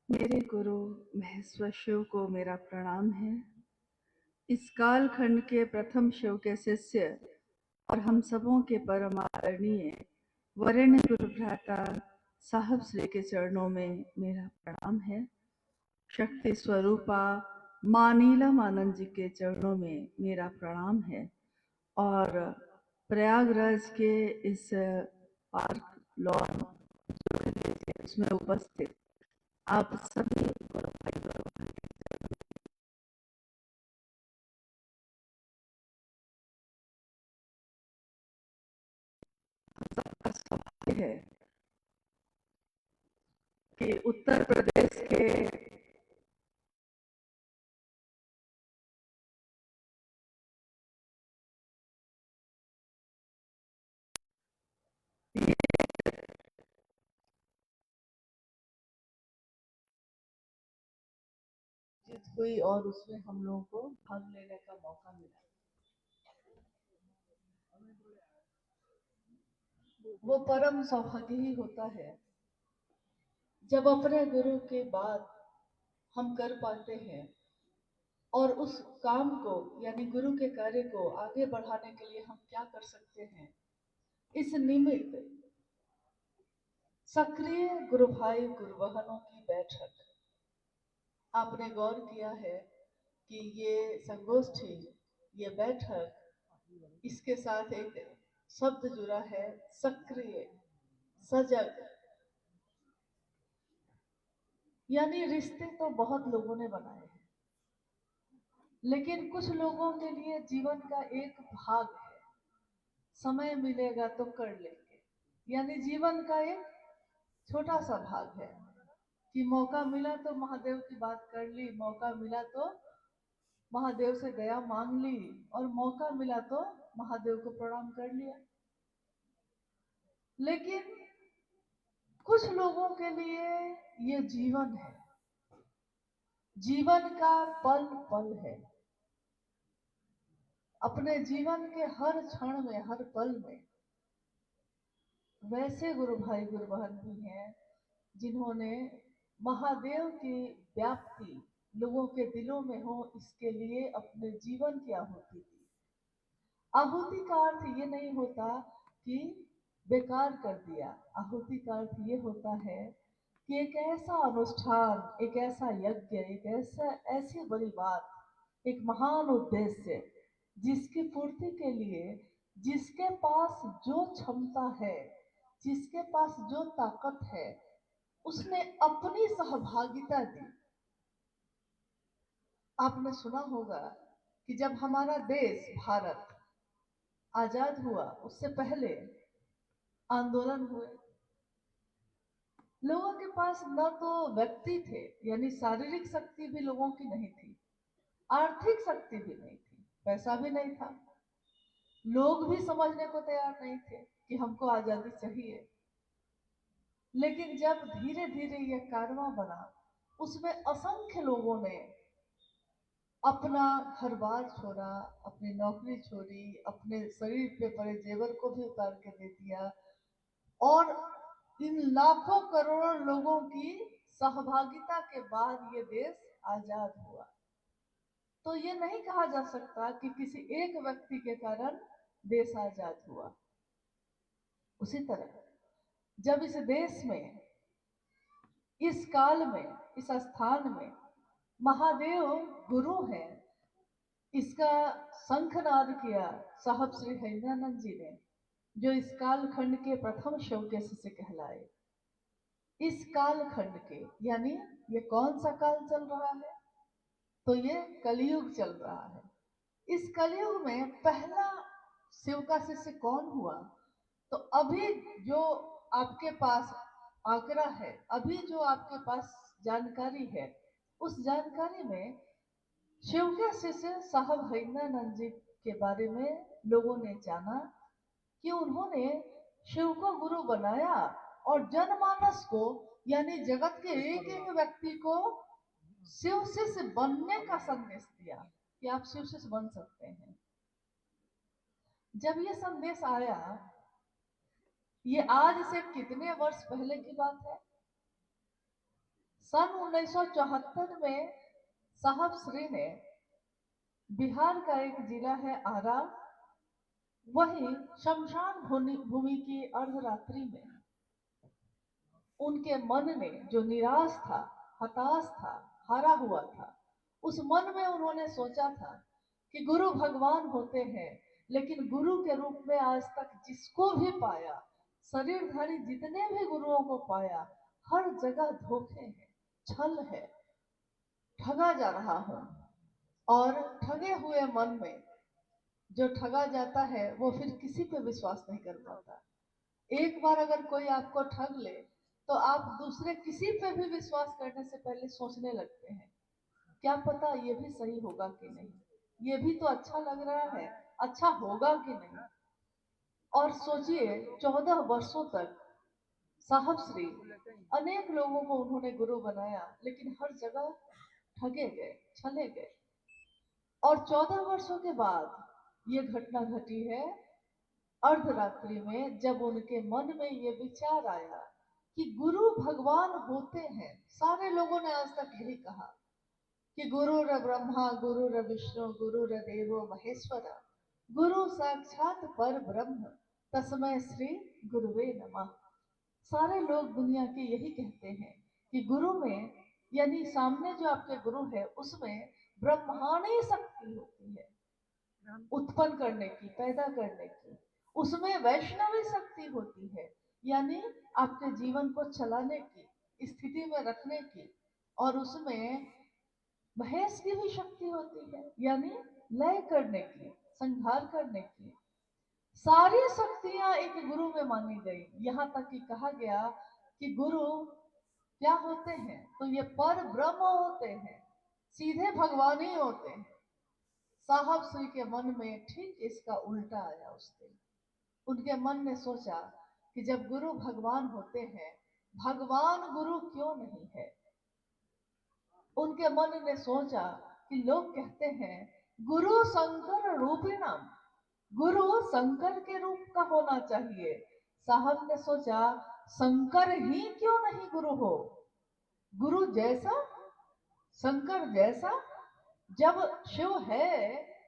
मेरे गुरु महेश्वर शिव को मेरा प्रणाम है। इस कालखंड के प्रथम शिव के शिष्य और हम सबों के परम आदरणीय वरेण्य गुरु भ्राता साहब श्री के चरणों में मेरा प्रणाम है। शक्ति स्वरूपा माँ नीलम आनंद जी के चरणों में मेरा प्रणाम है। और प्रयागराज के इस पार्क लॉन उसमें उपस्थित आप सभी गुरु भाई का सौभाग्य है कि उत्तर प्रदेश के जीत हुई और उसमें हम लोगों को भाग लेने का मौका मिला। वो परम सौभाग्य ही होता है जब अपने गुरु के बाद हम कर पाते हैं और उस काम को यानी गुरु के कार्य को आगे बढ़ाने के लिए हम क्या कर सकते हैं, इस निमित्त सक्रिय गुरु भाई गुरु बहनों की बैठक। आपने गौर किया है कि ये संगोष्ठी, ये बैठक, इसके साथ एक शब्द जुड़ा है, सक्रिय, सजग। यानी रिश्ते तो बहुत लोगों ने बनाए हैं, लेकिन कुछ लोगों के लिए जीवन का एक भाग है, समय मिलेगा तो कर लेंगे। यानी जीवन का एक छोटा सा भाग है कि मौका मिला तो महादेव की बात कर ली, मौका मिला तो महादेव से दया मांग ली, और मौका मिला तो महादेव को प्रणाम कर लिया। लेकिन कुछ लोगों के लिए ये जीवन है, जीवन का पल पल है। अपने जीवन के हर क्षण में, हर पल में वैसे गुरु भाई गुरु बहन भी हैं जिन्होंने महादेव की व्याप्ति लोगों के दिलों में हो, इसके लिए अपने जीवन की आहुति दी। आहुति का अर्थ ये नहीं होता कि बेकार कर दिया। आहुति का अर्थ ये होता है कि एक ऐसा अनुष्ठान, एक ऐसा यज्ञ, एक ऐसी बड़ी बात, एक महान उद्देश्य जिसकी पूर्ति के लिए जिसके पास जो क्षमता है, जिसके पास जो ताकत है, उसने अपनी सहभागिता दी। आपने सुना होगा कि जब हमारा देश भारत आजाद हुआ, उससे पहले आंदोलन हुए। लोगों के पास न तो व्यक्ति थे, यानी शारीरिक शक्ति भी लोगों की नहीं थी, आर्थिक शक्ति भी नहीं थी, पैसा भी नहीं था, लोग भी समझने को तैयार नहीं थे कि हमको आजादी चाहिए। लेकिन जब धीरे धीरे यह कारवां बना, उसमें असंख्य लोगों ने अपना घर बार छोड़ा, अपनी नौकरी छोड़ी, अपने शरीर पे पड़े जेवर को भी उतार के दे दिया, और इन लाखों करोड़ों लोगों की सहभागिता के बाद ये देश आजाद हुआ। तो ये नहीं कहा जा सकता कि किसी एक व्यक्ति के कारण देश आजाद हुआ। उसी तरह जब इस देश में, इस काल में, इस स्थान में महादेव गुरु हैं, इसका शंखनाद किया साहब श्री हरिनानंद जी ने, जो इस कालखंड के प्रथम शिव के शिष्य कहलाए। इस कालखंड के, यानी ये कौन सा काल चल रहा है, तो ये कलयुग चल रहा है। इस कलयुग में पहला शिव का शिष्य कौन हुआ, तो अभी जो आपके पास आंकड़ा है, अभी जो आपके पास जानकारी है, उस जानकारी में शिव के शिष्य साहब हरिनानंद जी के बारे में लोगों ने जाना कि उन्होंने शिव को गुरु बनाया और जनमानस को, यानी जगत के एक एक व्यक्ति को शिव शिष्य बनने का संदेश दिया कि आप शिव शिष्य बन सकते हैं। जब ये संदेश आया, ये आज से कितने वर्ष पहले की बात है, सन 1974 में साहब श्री ने बिहार का एक जिला है आरा, वही शमशान भूमि की अर्धरात्रि में उनके मन ने जो निराश था, हताश था, हारा हुआ था, उस मन में उन्होंने सोचा था कि गुरु भगवान होते हैं, लेकिन गुरु के रूप में आज तक जिसको भी पाया, शरीरधारी जितने भी गुरुओं को पाया, हर जगह धोखे हैं, छल है, ठगा जा रहा हूं। और ठगे हुए मन में जो ठगा जाता है वो फिर किसी पे विश्वास नहीं कर पाता। एक बार अगर कोई आपको ठग ले तो आप दूसरे किसी पे भी विश्वास करने से पहले सोचने लगते हैं, क्या पता ये भी सही होगा कि नहीं, ये भी तो अच्छा लग रहा है, अच्छा होगा कि नहीं। और सोचिए 14 वर्षों तक साहब श्री अनेक लोगों को उन्होंने गुरु बनाया, लेकिन हर जगह ठगे गए, छले गए। और 14 वर्षों के बाद ये घटना घटी है अर्धरात्रि में, जब उनके मन में ये विचार आया कि गुरु भगवान होते हैं। सारे लोगों ने आज तक यही कहा कि गुरु र ब्रह्मा गुरु र विष्णु गुरु र देवो महेश्वर, गुरु साक्षात पर ब्रह्म तस्मै श्री गुरुवे नमः। सारे लोग दुनिया के यही कहते हैं कि गुरु में, यानी सामने जो आपके गुरु है, उसमें ब्रह्मांडी शक्ति होती है उत्पन्न करने की, पैदा करने की। उसमें वैष्णवी शक्ति होती है, यानी आपके जीवन को चलाने की, स्थिति में रखने की। और उसमें महेश की भी शक्ति होती है, यानी लय करने की, संहार करने की। सारी शक्तियां एक गुरु में मानी गई। यहां तक कि कहा गया कि गुरु क्या होते हैं, तो ये पर ब्रह्म होते हैं, सीधे भगवान ही होते हैं। साहब श्री के मन में ठीक इसका उल्टा आया उस दिन। उनके मन ने सोचा कि जब गुरु भगवान होते हैं, भगवान गुरु क्यों नहीं है। उनके मन ने सोचा कि लोग कहते हैं गुरु शंकर रूपिणम, गुरु शंकर के रूप का होना चाहिए। साहब ने सोचा शंकर ही क्यों नहीं गुरु हो, गुरु जैसा, शंकर जैसा। जब शिव है,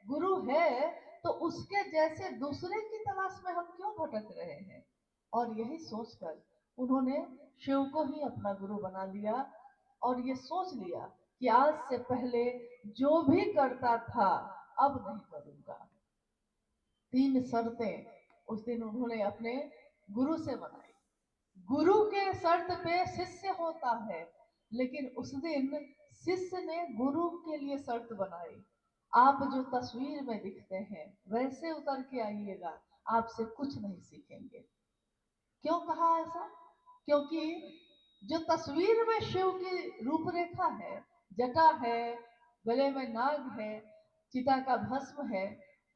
गुरु है, तो उसके जैसे दूसरे की तलाश में हम क्यों भटक रहे हैं। और यही सोचकर उन्होंने शिव को ही अपना गुरु बना लिया और ये सोच लिया कि आज से पहले जो भी करता था अब नहीं करूंगा। 3 शर्तें उस दिन उन्होंने अपने गुरु से बनाई। गुरु के शर्त पे शिष्य होता है, लेकिन उस दिन शिष्य ने गुरु के लिए शर्त बनाई, आप जो तस्वीर में दिखते हैं वैसे उतर के आइएगा, आपसे कुछ नहीं सीखेंगे। क्यों कहा ऐसा? क्योंकि जो तस्वीर में शिव की रूपरेखा है, जटा है, गले में नाग है, चिता का भस्म है,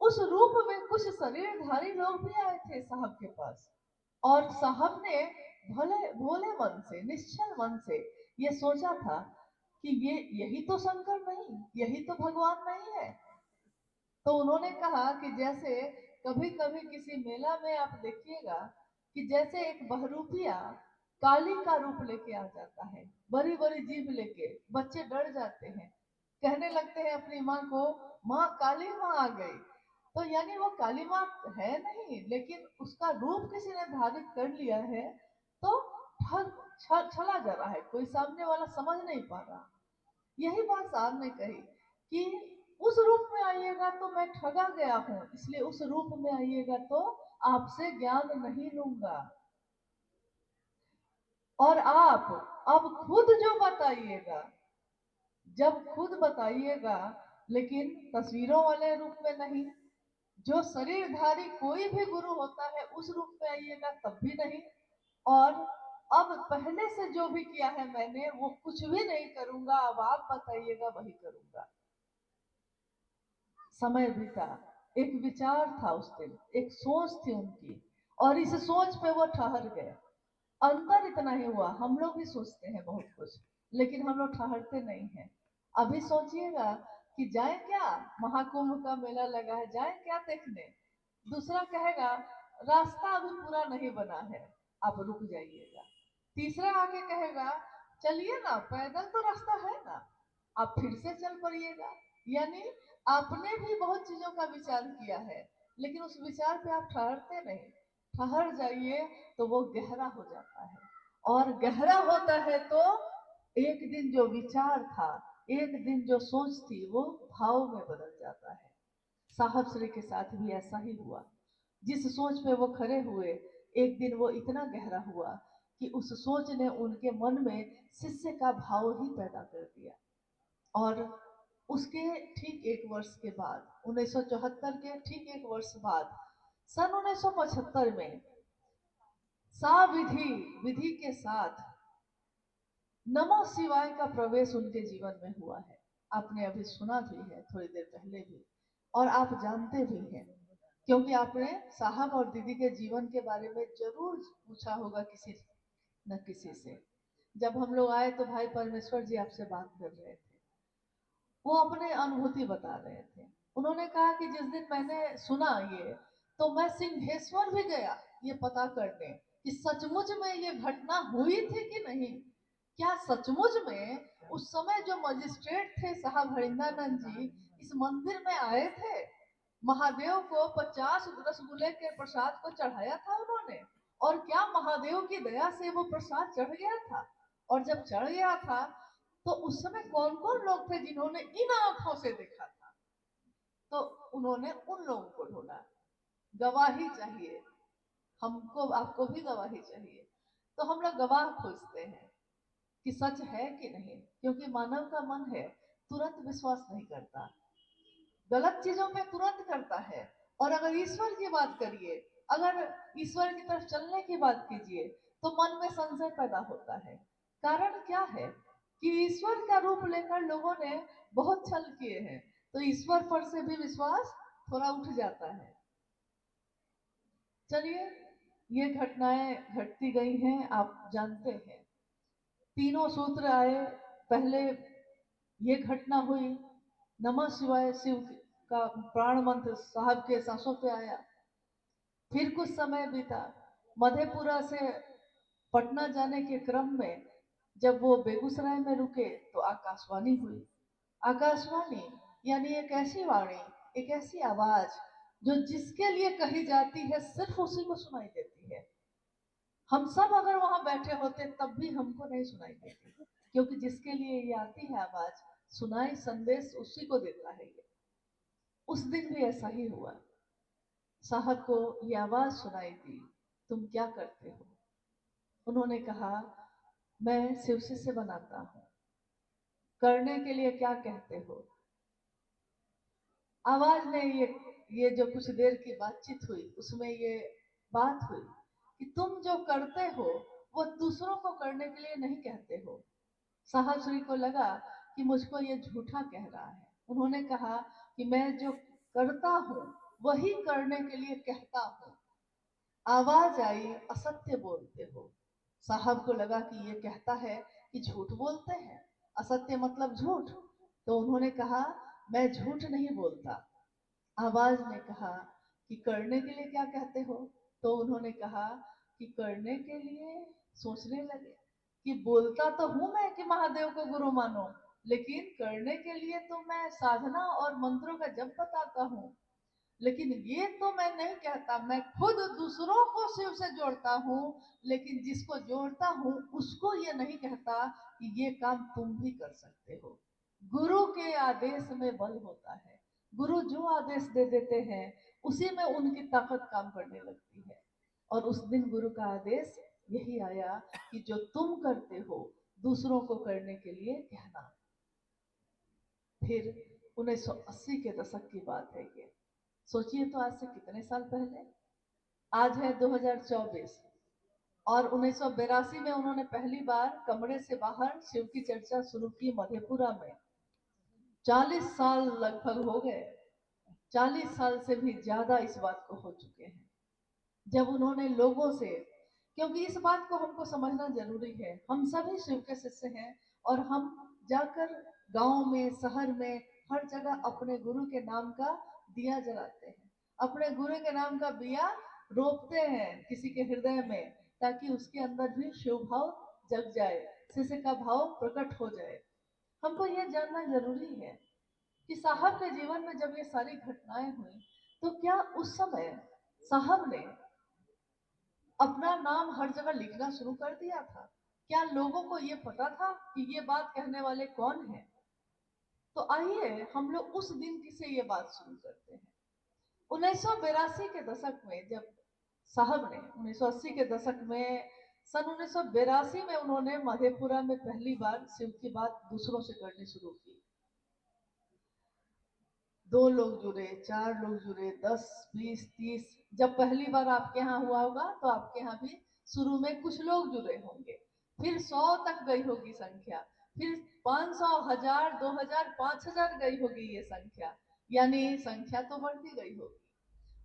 उस रूप में कुछ शरीरधारी लोग भी आए थे साहब के पास। और साहब ने भले भोले मन से, निश्चल मन से ये सोचा था कि ये यही तो शंकर नहीं, यही तो भगवान नहीं है। तो उन्होंने कहा कि जैसे कभी कभी किसी मेला में आप देखिएगा कि जैसे एक बहरूपिया काली का रूप लेके आ जाता है, बड़ी बड़ी जीभ लेके, बच्चे डर जाते हैं, कहने लगते हैं अपनी माँ को, माँ काली माँ आ गई। तो यानी वो काली माँ है नहीं, लेकिन उसका रूप किसी ने धारित कर लिया है, तो छला जा रहा है, कोई सामने वाला समझ नहीं पा रहा। यही बात साहब ने कही कि उस रूप में आइएगा तो मैं ठगा गया हूं, इसलिए उस रूप में आइएगा तो आपसे ज्ञान नहीं लूंगा। और आप अब खुद जो बताइएगा, जब खुद बताइएगा, लेकिन तस्वीरों वाले रूप में नहीं, जो शरीरधारी कोई भी गुरु होता है उस रूप में आइएगा तब भी नहीं। और अब पहले से जो भी किया है मैंने वो कुछ भी नहीं करूंगा, अब आप बताइएगा वही करूंगा। समय बीता, एक विचार था उस दिन, एक सोच थी उनकी, और इस सोच पे वो ठहर गए। अंतर इतना ही हुआ, हम लोग भी सोचते हैं बहुत कुछ, लेकिन हम लोग ठहरते नहीं हैं। अभी सोचिएगा कि जाए क्या, महाकुंभ का मेला लगा है, जाए क्या देखने। दूसरा कहेगा रास्ता अभी पूरा नहीं बना है, आप रुक जाइएगा। तीसरा आगे कहेगा चलिए ना, पैदल तो रास्ता है ना, आप फिर से चल पड़िएगा। यानी आपने भी बहुत चीजों का विचार किया है, लेकिन उस विचार पे आप ठहरते नहीं। ठहर जाइए तो वो गहरा हो जाता है, और गहरा होता है तो एक दिन जो विचार था, एक दिन जो सोच थी, वो भाव में बदल जाता है। साहब श्री के साथ भी ऐसा ही हुआ। जिस सोच पे वो खड़े हुए, एक दिन वो इतना गहरा हुआ कि उस सोच ने उनके मन में शिष्य का भाव ही पैदा कर दिया। और उसके ठीक एक वर्ष के बाद, 1974 के ठीक एक वर्ष बाद, सन 1975 में साविधि विधि के साथ नमः शिवाय का प्रवेश उनके जीवन में हुआ है। आपने अभी सुना भी है थोड़ी देर पहले भी, और आप जानते भी हैं, क्योंकि आपने साहब और दीदी के जीवन के बारे में जरूर पूछा होगा किसी न किसी से। जब हम लोग आए तो भाई परमेश्वर जी आपसे बात कर रहे थे, वो अपने अनुभूति बता रहे थे। उन्होंने कहा कि जिस दिन मैंने सुना ये, तो मैं सिंहेश्वर भी गया ये पता करने कि सचमुच में ये घटना हुई थी कि नहीं। क्या सचमुच में उस समय जो मजिस्ट्रेट थे साहब हरिंदानंद जी इस मंदिर में आए थे? महादेव को 50 रसगुल्ले के प्रसाद को चढ़ाया था उन्होंने, और क्या महादेव की दया से वो प्रसाद चढ़ गया था? और जब चढ़ गया था तो उस समय कौन कौन लोग थे जिन्होंने इन आंखों से देखा था? तो उन्होंने उन लोगों को ढूंढा। गवाही चाहिए, हमको आपको भी गवाही चाहिए। तो हम लोग गवाह खोजते हैं कि सच है कि नहीं, क्योंकि मानव का मन है तुरंत विश्वास नहीं करता, गलत चीजों में तुरंत करता है। और अगर ईश्वर की बात करिए, अगर ईश्वर की तरफ चलने की बात कीजिए, तो मन में संशय पैदा होता है। कारण क्या है कि ईश्वर का रूप लेकर लोगों ने बहुत छल किए हैं, तो ईश्वर पर से भी विश्वास थोड़ा उठ जाता है। चलिए, ये घटनाएं घटती गई हैं, आप जानते हैं। तीनों सूत्र आए, पहले ये घटना हुई, नमः शिवाय शिव का प्राण मंत्र साहब के सांसों पे आया। फिर कुछ समय बीता, मधेपुरा से पटना जाने के क्रम में जब वो बेगूसराय में रुके तो आकाशवाणी हुई। आकाशवाणी यानी एक ऐसी वाणी, एक ऐसी आवाज जो जिसके लिए कही जाती है सिर्फ उसी को सुनाई देती है। हम सब अगर वहां बैठे होते तब भी हमको नहीं सुनाई देती, क्योंकि जिसके लिए ये आती है आवाज, सुनाई संदेश उसी को देता है ये। उस दिन भी ऐसा ही हुआ। साहब को ये आवाज सुनाई दी, तुम क्या करते हो? उन्होंने कहा, मैं शिवसी से बनाता हूँ। करने के लिए क्या कहते हो? आवाज ने ये जो कुछ देर की बातचीत हुई उसमें ये बात हुई कि तुम जो करते हो वो दूसरों को करने के लिए नहीं कहते हो। साहब श्री को लगा कि मुझको ये झूठा कह रहा है। उन्होंने कहा कि मैं जो करता हूँ वही करने के लिए कहता हूँ। आवाज आई, असत्य बोलते हो। साहब को लगा कि ये कहता है कि झूठ बोलते हैं, असत्य मतलब झूठ। तो उन्होंने कहा, मैं झूठ नहीं बोलता। आवाज ने कहा कि करने के लिए क्या कहते हो? तो उन्होंने कहा कि करने के लिए, सोचने लगे कि बोलता तो हूं मैं कि महादेव को गुरु मानो, लेकिन करने के लिए तो मैं साधना और मंत्रों का जप बताता हूँ। लेकिन ये तो मैं नहीं कहता, मैं खुद दूसरों को शिव से जोड़ता हूँ, लेकिन जिसको जोड़ता हूँ उसको ये नहीं कहता कि ये काम तुम भी कर सकते हो। गुरु के आदेश में बल होता है। गुरु जो आदेश दे देते हैं उसी में उनकी ताकत काम करने लगती है। और उस दिन गुरु का आदेश यही आया कि जो तुम करते हो दूसरों को करने के लिए कहना। फिर 1980 के दशक की बात है ये। सोचिए तो आज से कितने साल पहले। आज है 2024, और 1982 में उन्होंने पहली बार कमरे से बाहर शिव की चर्चा शुरू की मधेपुरा में। 40 साल लगभग हो गए, 40 साल से भी ज्यादा इस बात को हो चुके हैं। जब उन्होंने लोगों से, क्योंकि इस बात को हमको समझना जरूरी है, हम सभी शिव के शिष्य हैं, और हम जाकर गांव में, शहर में, हर जगह अपने गुरु के नाम का दिया जलाते हैं, अपने गुरु के नाम का बिया रोपते हैं किसी के हृदय में, ताकि उसके अंदर भी शिव भाव जग जाए, शिष्य का भाव प्रकट हो जाए। हमको यह जानना जरूरी है कि साहब के जीवन में जब ये सारी घटनाएं हुई तो क्या उस समय साहब ने अपना नाम हर जगह लिखना शुरू कर दिया था? क्या लोगों को ये पता था कि ये बात कहने वाले कौन है? तो आइए हम लोग उस दिन की से ये बात शुरू करते हैं। 1982 के दशक में जब साहब ने 1980 के दशक में सन 1982 में उन्होंने मधेपुरा में पहली बार शिव की बात दूसरों से करनी शुरू की। 2 लोग जुड़े, 4 लोग जुड़े, 10, 20, 30। जब पहली बार आपके यहाँ हुआ होगा तो आपके यहाँ भी शुरू में कुछ लोग जुड़े होंगे, फिर 100 तक गई होगी संख्या, फिर 500, 1000, 2000, 5000 गई होगी ये संख्या, यानी संख्या तो बढ़ती गई होगी।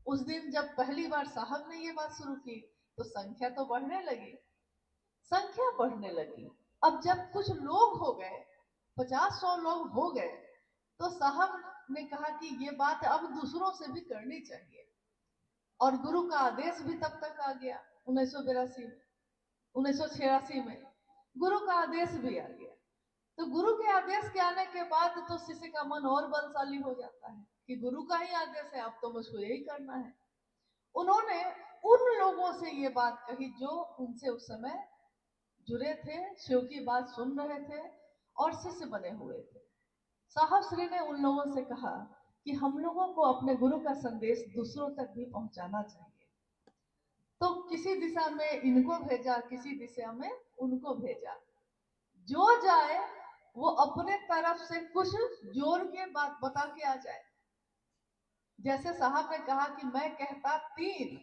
उस दिन जब पहली बार साहब ने ये बात शुरू की तो संख्या तो बढ़ने लगी, संख्या बढ़ने लगी। अब जब कुछ लोग हो गए, 50-100 लोग हो गए, तो साहब ने कहा कि ये बात अब दूसरों से भी करनी चाहिए, और गुरु का आदेश भी तब तक आ गया। 1982 में, 1986 में गुरु का आदेश भी आ गया। तो गुरु के आदेश के आने के बाद तो शिष्य का मन और बलशाली हो जाता है कि गुरु का ही आदेश है, अब तो मुझको यही करना है। उन्होंने उन लोगों से ये बात कही जो उनसे उस समय जुड़े थे, शिव की बात सुन रहे थे और शिष्य बने हुए थे। साहब श्री ने उन लोगों से कहा कि हम लोगों को अपने गुरु का संदेश दूसरों तक भी पहुंचाना चाहिए। तो किसी दिशा में इनको भेजा, किसी दिशा में उनको भेजा। जो जाए वो अपने तरफ से कुछ जोड़ के बात बता के आ जाए। जैसे साहब ने कहा कि मैं कहता 3,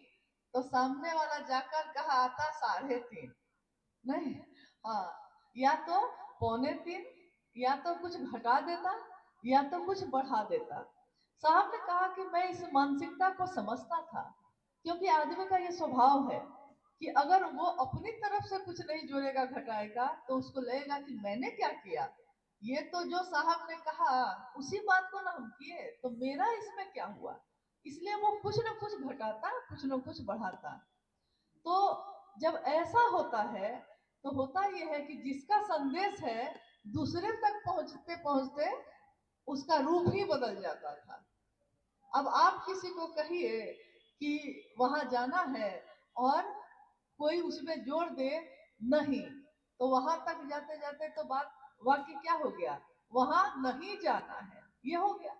तो सामने वाला जाकर कहा आता 3.5। नहीं, हाँ, या तो 2.25, या तो कुछ घटा देता, या तो कुछ बढ़ा देता। साहब ने कहा कि मैं इस मानसिकता को समझता था, क्योंकि आदमी का ये स्वभाव है कि अगर वो अपनी तरफ से कुछ नहीं जोड़ेगा, घटाएगा, तो उसको लगेगा कि मैंने क्या किया, ये तो जो साहब ने कहा उसी बात को ना हम किए, तो मेरा इसमें क्या हुआ। इसलिए वो कुछ न कुछ घटाता, कुछ न कुछ बढ़ाता। तो जब ऐसा होता है तो होता यह है कि जिसका संदेश है दूसरे तक पहुंचते पहुंचते उसका रूप ही बदल जाता था। अब आप किसी को कहिए कि वहां जाना है और कोई उसमें जोड़ दे नहीं, तो वहां तक जाते जाते तो बात वाक्य क्या हो गया, वहां नहीं जाना है, ये हो गया।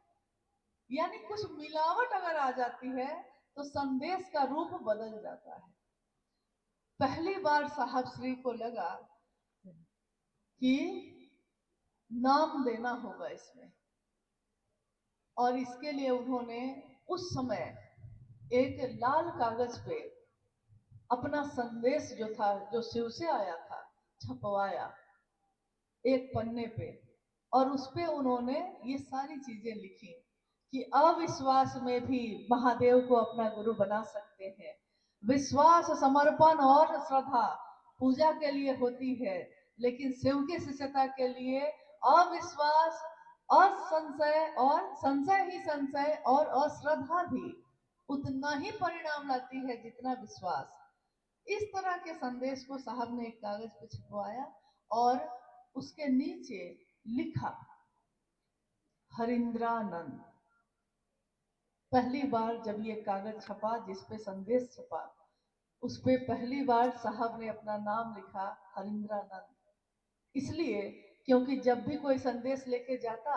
यानी कुछ मिलावट अगर आ जाती है तो संदेश का रूप बदल जाता है। पहली बार साहब श्री को लगा कि नाम देना होगा इसमें, और इसके लिए उन्होंने उस समय एक लाल कागज पे अपना संदेश जो था, जो शिव से आया था, छपवाया एक पन्ने पे, और उस पे उन्होंने ये सारी चीजें लिखी कि अविश्वास में भी महादेव को अपना गुरु बना सकते हैं। विश्वास, समर्पण और श्रद्धा पूजा के लिए होती है, लेकिन शिव की शिष्यता के लिए अविश्वास, असंशय और संशय ही संशय और अश्रद्धा भी उतना ही परिणाम लाती है जितना विश्वास। इस तरह के संदेश को साहब ने एक कागज पर छपवाया और उसके नीचे लिखा हरिंद्रानंद। पहली बार जब ये कागज छपा जिसपे संदेश छपा, उस पे पहली बार साहब ने अपना नाम लिखा हरिंद्रानंद। इसलिए क्योंकि जब भी कोई संदेश लेके जाता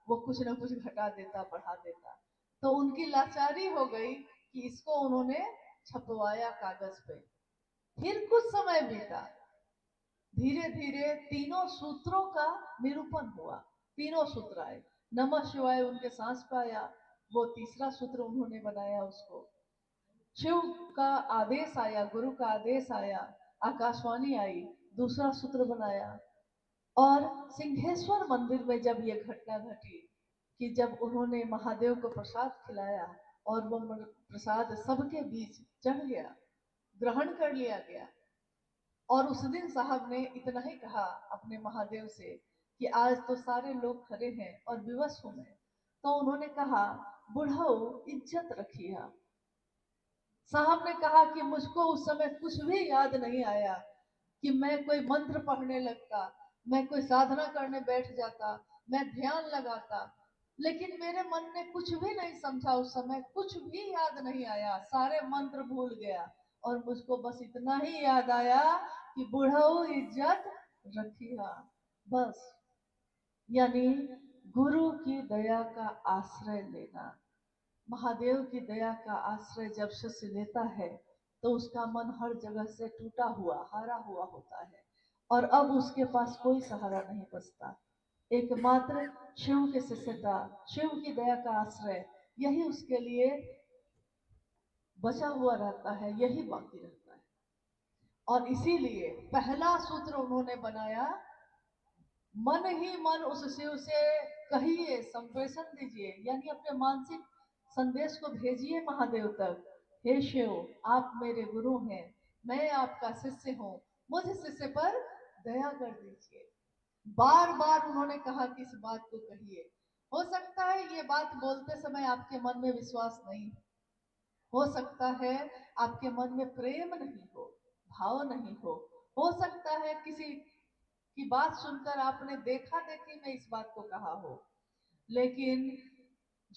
वो कुछ ना कुछ घटा देता, बढ़ा देता, तो उनकी लाचारी हो गई कि इसको उन्होंने छपवाया कागज पे। फिर कुछ समय बीता, धीरे धीरे तीनों सूत्रों का निरूपण हुआ। तीनों सूत्र आए, नमः शिवाय उनके सांस पे आया, वो तीसरा सूत्र उन्होंने बनाया उसको। शिव का आदेश आया, गुरु का आदेश आया, आकाशवाणी आई, दूसरा सूत्र बनाया। और सिंहेश्वर मंदिर में जब ये घटना घटी कि जब उन्होंने महादेव को प्रसाद खिलाया और वो प्रसाद सबके बीच चढ़ गया, ग्रहण कर लिया गया, और उस दिन साहब ने इतना ही कहा अपने महादेव से कि आज तो सारे लोग खड़े हैं और विवश हूं मैं, तो उन्होंने कहा बुढ़ाओ इज्जत रखिए। साहब ने कहा कि मुझको उस समय कुछ भी याद नहीं आया कि मैं कोई मंत्र पढ़ने लगता, मैं कोई साधना करने बैठ जाता, मैं ध्यान लगाता, लेकिन मेरे मन ने कुछ भी नहीं समझा, उस समय कुछ भी याद नहीं आया, सारे मंत्र भूल गया और मुझको बस इतना ही याद आया कि बुढ़ाऊ इज्जत रखिया, बस। यानी गुरु की दया का आश्रय लेना। महादेव की दया का आश्रय जब शिष्य लेता है तो उसका मन हर जगह से टूटा हुआ, हारा हुआ होता है और अब उसके पास कोई सहारा नहीं बचता। एकमात्र शिव के शिष्यता, शिव की दया का आश्रय, यही उसके लिए बचा हुआ रहता है, यही बाकी रहता है। और इसीलिए पहला सूत्र उन्होंने बनाया, मन ही मन उस शिव से कहिए, संप्रेषण दीजिए, यानी अपने मानसिक संदेश को भेजिए महादेव तक। हे शिव, आप मेरे गुरु हैं, मैं आपका शिष्य हूँ, मुझ शिष्य पर दया कर दीजिए। बार बार उन्होंने कहा कि इस बात को कहिए। हो सकता है ये बात बोलते समय आपके मन में विश्वास नहीं हो सकता है आपके मन में प्रेम नहीं हो, भाव नहीं हो सकता है किसी की बात सुनकर आपने देखा देखी में इस बात को कहा हो, लेकिन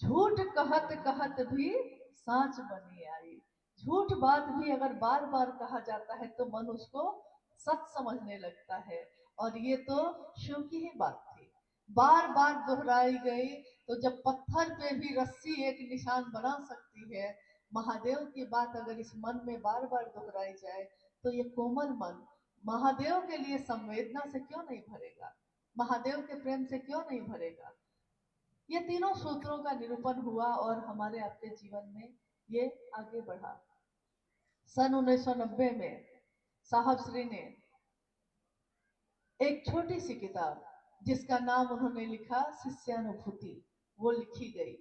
झूठ कहत कहत भी सांच बनी आई। झूठ बात भी अगर बार बार कहा जाता है तो मन उसको सच समझने लगता है, और ये तो शिव की ही बात थी, बार बार दोहराई गई। तो जब पत्थर पे भी रस्सी एक निशान बना सकती है, महादेव की बात अगर इस मन में बार बार दोहराई जाए तो ये कोमल मन महादेव के लिए संवेदना से क्यों नहीं भरेगा, महादेव के प्रेम से क्यों नहीं भरेगा। ये तीनों सूत्रों का निरूपण हुआ और हमारे आपके जीवन में ये आगे बढ़ा। सन 1990 में साहब श्री ने एक छोटी सी किताब जिसका नाम उन्होंने लिखा शिष्यानुभूति, वो लिखी गई,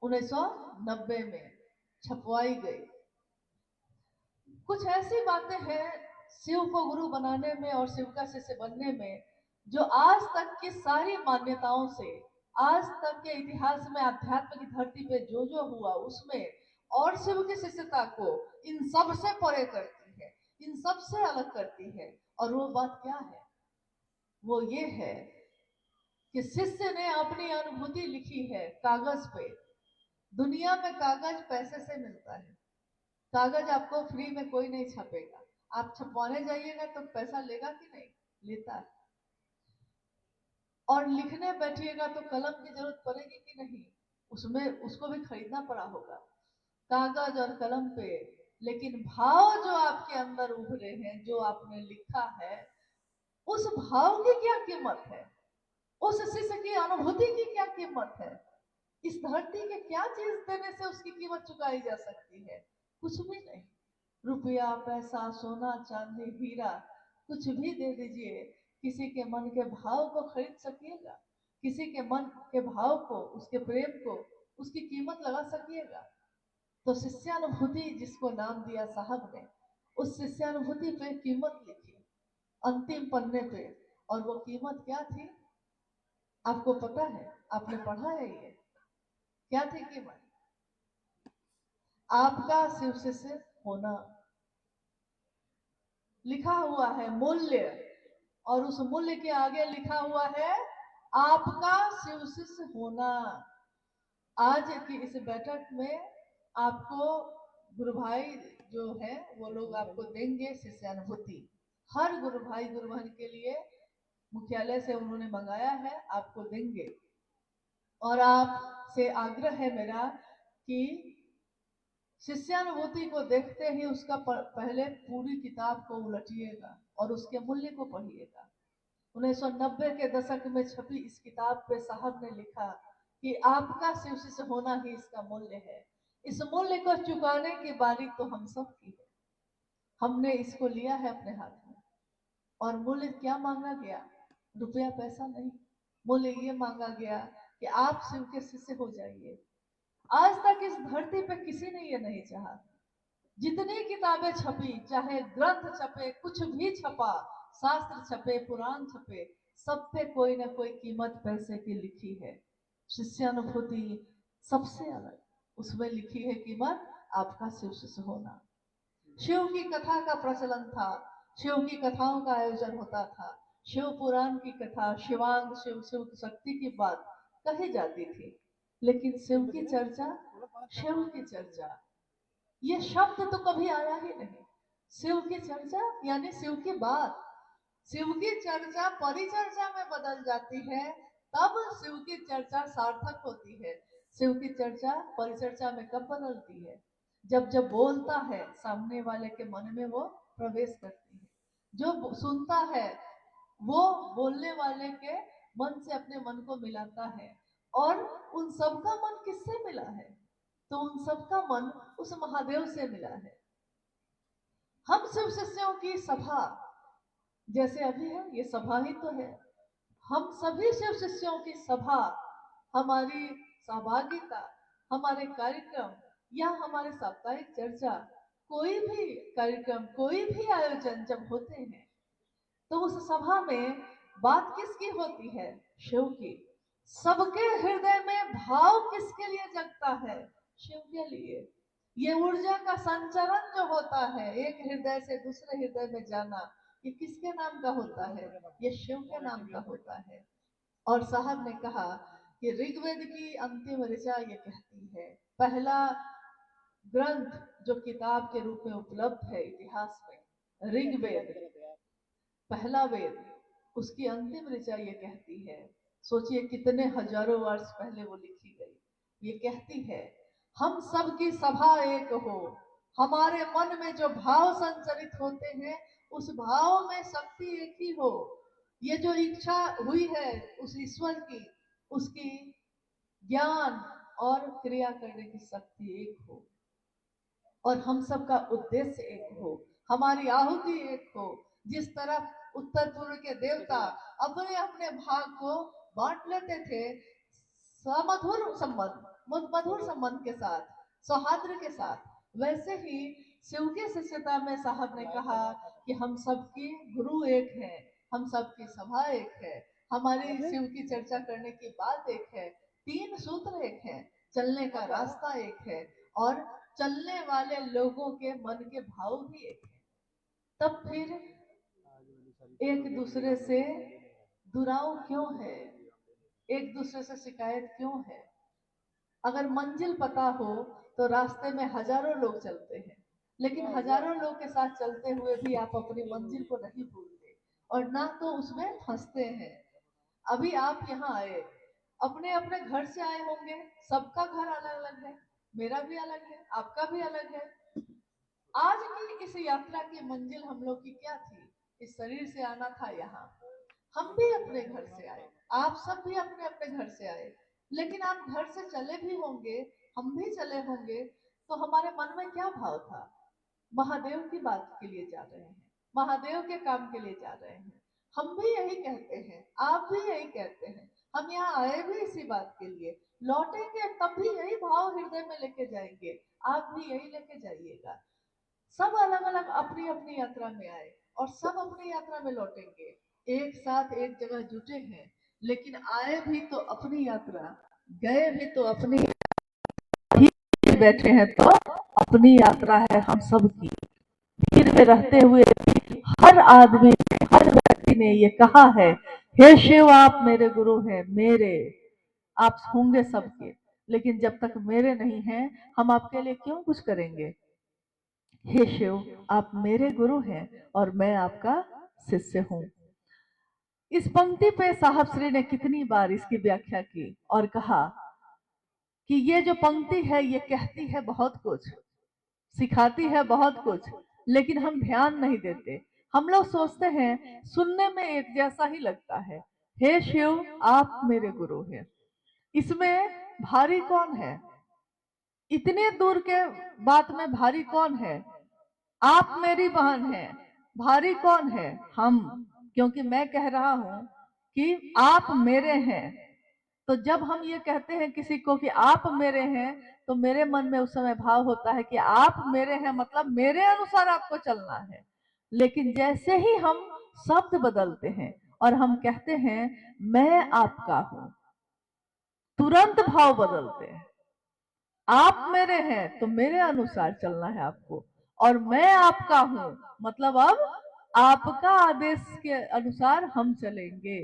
1990 में छपवाई गई। कुछ ऐसी बातें हैं शिव को गुरु बनाने में और शिव का शिष्य बनने में जो आज तक की सारी मान्यताओं से, आज तक के इतिहास में अध्यात्म की धरती पे जो जो हुआ उसमें और शिव की शिष्यता को इन सब से परे करती है, इन सब से अलग करती है। और वो बात क्या है? वो ये है कि शिष्य ने अपनी अनुभूति लिखी है कागज पे। दुनिया में कागज पैसे से मिलता है, कागज आपको फ्री में कोई नहीं छपेगा, आप छपवाने जाइएगा तो पैसा लेगा कि नहीं, लेता है। और लिखने बैठिएगा तो कलम की जरूरत पड़ेगी कि नहीं, उसमें उसको भी खरीदना पड़ा होगा, कागज और कलम पे। लेकिन भाव जो आपके अंदर उभरे हैं, जो आपने लिखा है, उस भाव की क्या कीमत है, उस शिष्य की अनुभूति की क्या कीमत है, इस धरती के क्या चीज देने से उसकी कीमत चुकाई जा सकती है? कुछ भी नहीं। रुपया, पैसा, सोना, चांदी, हीरा, कुछ भी दे दीजिए, किसी के मन के भाव को खरीद सकिएगा? किसी के मन के भाव को, उसके प्रेम को, उसकी कीमत लगा सकिएगा? तो शिष्यानुभूति जिसको नाम दिया साहब ने, उस शिष्यानुभूति पे कीमत लिखी अंतिम पन्ने पे। और वो कीमत क्या थी आपको पता है? आपने पढ़ा है ये? क्या थी कीमत? आपका शिव शिष्य होना लिखा हुआ है, मूल्य, और उस मूल्य के आगे लिखा हुआ है आपका शिव शिष्य होना। आज की इस बैठक में आपको गुरु भाई जो है वो लोग आपको देंगे शिष्यानुभूति। हर गुरु भाई गुरु बहन के लिए मुख्यालय से उन्होंने मंगाया है, आपको देंगे। और आपसे आग्रह है मेरा कि शिष्यानुभूति को देखते ही उसका पहले पूरी किताब को उलटिएगा और उसके मूल्य को पढ़िएगा। 1990 के दशक में छपी इस किताब पे साहब ने लिखा कि आपका शिव शिष्य होना ही इसका मूल्य है। इस मूल्य को चुकाने की बारी तो हम सब की है, हमने इसको लिया है अपने हाथ में। और मूल्य क्या मांगा गया? रुपया पैसा नहीं, मूल्य ये मांगा गया कि आप शिव के शिष्य हो जाइए। आज तक इस धरती पे किसी ने ये नहीं चाहा। जितनी किताबें छपी, चाहे ग्रंथ छपे, कुछ भी छपा, शास्त्र छपे, पुराण छपे, सब पे कोई ना कोई कीमत पैसे की लिखी है। शिष्यानुभूति सबसे अलग, उसमें लिखी है कीमत आपका शिव शिष्य होना। शिव की कथा का प्रचलन था शिव की कथाओं का आयोजन होता था, शिव पुराण की कथा, शिवांग, शिव शिव शक्ति की बात कही जाती थी। लेकिन शिव की चर्चा, शिव की चर्चा, ये शब्द तो कभी आया ही नहीं। शिव की चर्चा यानी शिव की बात। शिव की चर्चा परिचर्चा में बदल जाती है, तब शिव की चर्चा सार्थक होती है। शिव की चर्चा परिचर्चा में कब बदलती है? जब जब बोलता है सामने वाले के मन में वो प्रवेश करती है। जो सुनता है वो बोलने वाले के मन से अपने मन को मिलाता है। और उन सबका मन किससे मिला है? तो उन सबका मन उस महादेव से मिला है। हम शिव शिष्यों की सभा जैसे अभी है, ये सभा ही तो है। हम सभी शिव शिष्यों की सभा, हमारी सहभागिता, हमारे कार्यक्रम या हमारे साप्ताहिक चर्चा, कोई भी कार्यक्रम, कोई भी आयोजन जब होते हैं तो उस सभा में बात किसकी होती है? शिव की। सबके हृदय में भाव किसके लिए जगता है? शिव के लिए। ये ऊर्जा का संचरण जो होता है, एक हृदय से दूसरे हृदय में जाना, ये किसके नाम का होता है? ये शिव के नाम का होता है। और साहब ने कहा कि ऋग्वेद की अंतिम ऋचा ये कहती है, पहला ग्रंथ जो किताब के रूप में उपलब्ध है इतिहास में, ऋग्वेद, पहला वेद, उसकी अंतिम ऋचा ये कहती है, सोचिए कितने हजारों वर्ष पहले वो लिखी गई। ये कहती है, हम सब की सभा एक हो, हमारे मन में जो भाव संचरित होते हैं उस भाव में शक्ति एक ही हो। ये जो इच्छा हुई है उस ईश्वर की, उसकी ज्ञान और क्रिया करने की शक्ति एक हो, और हम सबका उद्देश्य एक हो, हमारी आहुति एक हो। जिस तरफ उत्तर पूर्व के देवता अपने अपने भाग को बांट लेते थे समधुर संबंध, मधुर संबंध के साथ, सौहार्द के साथ, वैसे ही शिव की शिष्यता में साहब ने कहा कि हम सबकी गुरु एक है, हम सबकी सभा एक है, हमारी शिव की चर्चा करने की बात एक है, तीन सूत्र एक है, चलने का रास्ता एक है, और चलने वाले लोगों के मन के भाव भी एक है। तब फिर एक दूसरे से दुराव क्यों है? एक दूसरे से शिकायत क्यों है? अगर मंजिल पता हो तो रास्ते में हजारों लोग चलते हैं, लेकिन हजारों लोग के साथ चलते हुए भी आप अपनी मंजिल को नहीं भूलते और ना तो उसमें फंसते हैं। अभी आप यहाँ आए, अपने अपने घर से आए होंगे, सबका घर अलग अलग है, मेरा भी अलग है, आपका भी अलग है। आज की इस यात्रा की मंजिल हम लोग की क्या थी? इस शरीर से आना था यहाँ। हम भी अपने घर से आए, आप सब भी अपने अपने घर से आए, लेकिन आप घर से चले भी होंगे, हम भी चले होंगे, तो हमारे मन में क्या भाव था? महादेव की बात के लिए जा रहे हैं, महादेव के काम के लिए जा रहे हैं। हम भी यही कहते हैं, आप भी यही कहते हैं, हम यहाँ आए भी इसी बात के लिए, लौटेंगे तब भी यही भाव हृदय में लेके जाएंगे, आप भी यही लेके जाइएगा। सब अलग अलग अपनी अपनी यात्रा में आए और सब अपनी यात्रा में लौटेंगे, एक साथ एक जगह जुटे हैं, लेकिन आए भी तो अपनी यात्रा, गए भी तो अपनी ही, बैठे हैं तो अपनी यात्रा है हम सब की। भीड़ में रहते हुए हर आदमी ने, हर व्यक्ति ने ये कहा है, हे शिव आप मेरे गुरु हैं, मेरे, आप होंगे सबके, लेकिन जब तक मेरे नहीं हैं हम आपके लिए क्यों कुछ करेंगे? हे शिव आप मेरे गुरु हैं और मैं आपका शिष्य हूं। इस पंक्ति पे साहब श्री ने कितनी बार इसकी व्याख्या की और कहा कि ये जो पंक्ति है ये कहती है बहुत कुछ, सिखाती है बहुत कुछ, लेकिन हम ध्यान नहीं देते। हम लोग सोचते हैं सुनने में एक जैसा ही लगता है, हे शिव आप मेरे गुरु हैं, इसमें भारी कौन है? इतने दूर के बात में भारी कौन है? आप मेरी बहन हैं, भारी कौन है? हम, क्योंकि मैं कह रहा हूं कि आप मेरे हैं। तो जब हम ये कहते हैं किसी को कि आप मेरे हैं, तो मेरे मन में उस समय भाव होता है कि आप मेरे हैं मतलब मेरे अनुसार आपको चलना है। लेकिन जैसे ही हम शब्द बदलते हैं और हम कहते हैं मैं आपका हूं, तुरंत भाव बदलते हैं। आप मेरे हैं तो मेरे अनुसार चलना है आपको, और मैं आपका हूं मतलब अब आपका आदेश के अनुसार हम चलेंगे।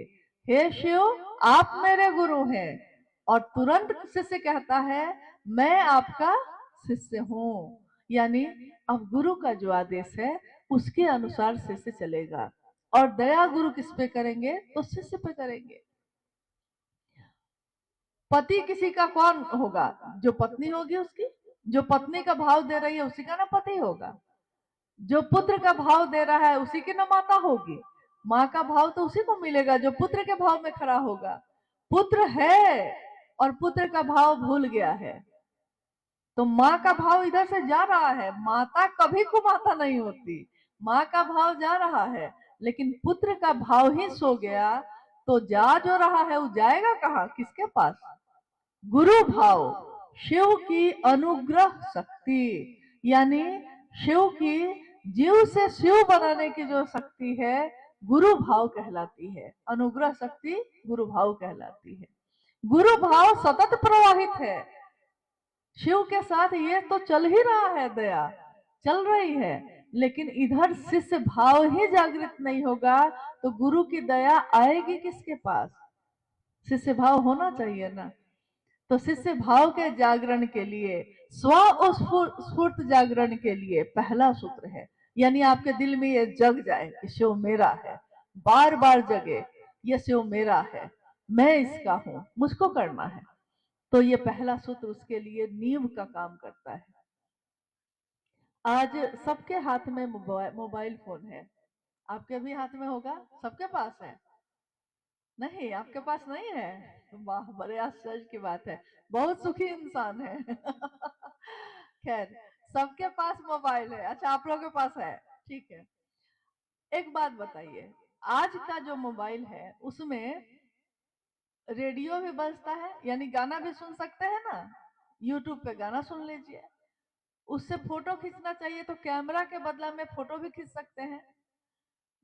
हे शिव, आप मेरे गुरु हैं। और तुरंत शिष्य कहता है, मैं आपका शिष्य हूँ। यानी अब गुरु का जो आदेश है उसके अनुसार शिष्य चलेगा। और दया गुरु किस पे करेंगे? तो शिष्य पे करेंगे। पति किसी का कौन होगा? जो पत्नी होगी उसकी। जो पत्नी का भाव दे रही है उसी का ना पति होगा। जो पुत्र का भाव दे रहा है उसी की ना माता होगी। माँ का भाव तो उसी को मिलेगा जो पुत्र के भाव में खड़ा होगा। पुत्र है और पुत्र का भाव भूल गया है, तो माँ का भाव इधर से जा रहा है। माता कभी कुमाता नहीं होती, माँ का भाव जा रहा है, लेकिन पुत्र का भाव ही सो गया। तो जा जो रहा है वो जाएगा कहाँ, किसके पास? गुरु भाव, शिव की अनुग्रह शक्ति, यानी शिव की जीव से शिव बनाने की जो शक्ति है गुरु भाव कहलाती है। अनुग्रह शक्ति गुरु भाव कहलाती है। गुरु भाव सतत प्रवाहित है। शिव के साथ ये तो चल ही रहा है, दया चल रही है, लेकिन इधर शिष्य भाव ही जागृत नहीं होगा तो गुरु की दया आएगी किसके पास? शिष्य भाव होना चाहिए ना। तो शिष्य भाव के जागरण के लिए, स्व स्फूर्त जागरण के लिए पहला सूत्र है, यानी आपके दिल में ये जग जाए कि शिव मेरा है, बार बार जगे ये शिव मेरा है, मैं इसका हूं, मुझको करना है। तो ये पहला सूत्र उसके लिए नींव का काम करता है। आज सबके हाथ में मोबाइल फोन है। आपके भी हाथ में होगा, सबके पास है। नहीं, आपके पास नहीं है? वाह, बड़े आश्चर्य की बात है, बहुत सुखी इंसान है। खैर, सबके पास मोबाइल है। अच्छा, आप लोगों के पास है, ठीक है। एक बात बताइए, आज का जो मोबाइल है उसमें रेडियो भी बजता है, यानी गाना भी सुन सकते हैं ना। यूट्यूब पे गाना सुन लीजिए। उससे फोटो खींचना चाहिए तो कैमरा के बदला में फोटो भी खींच सकते हैं।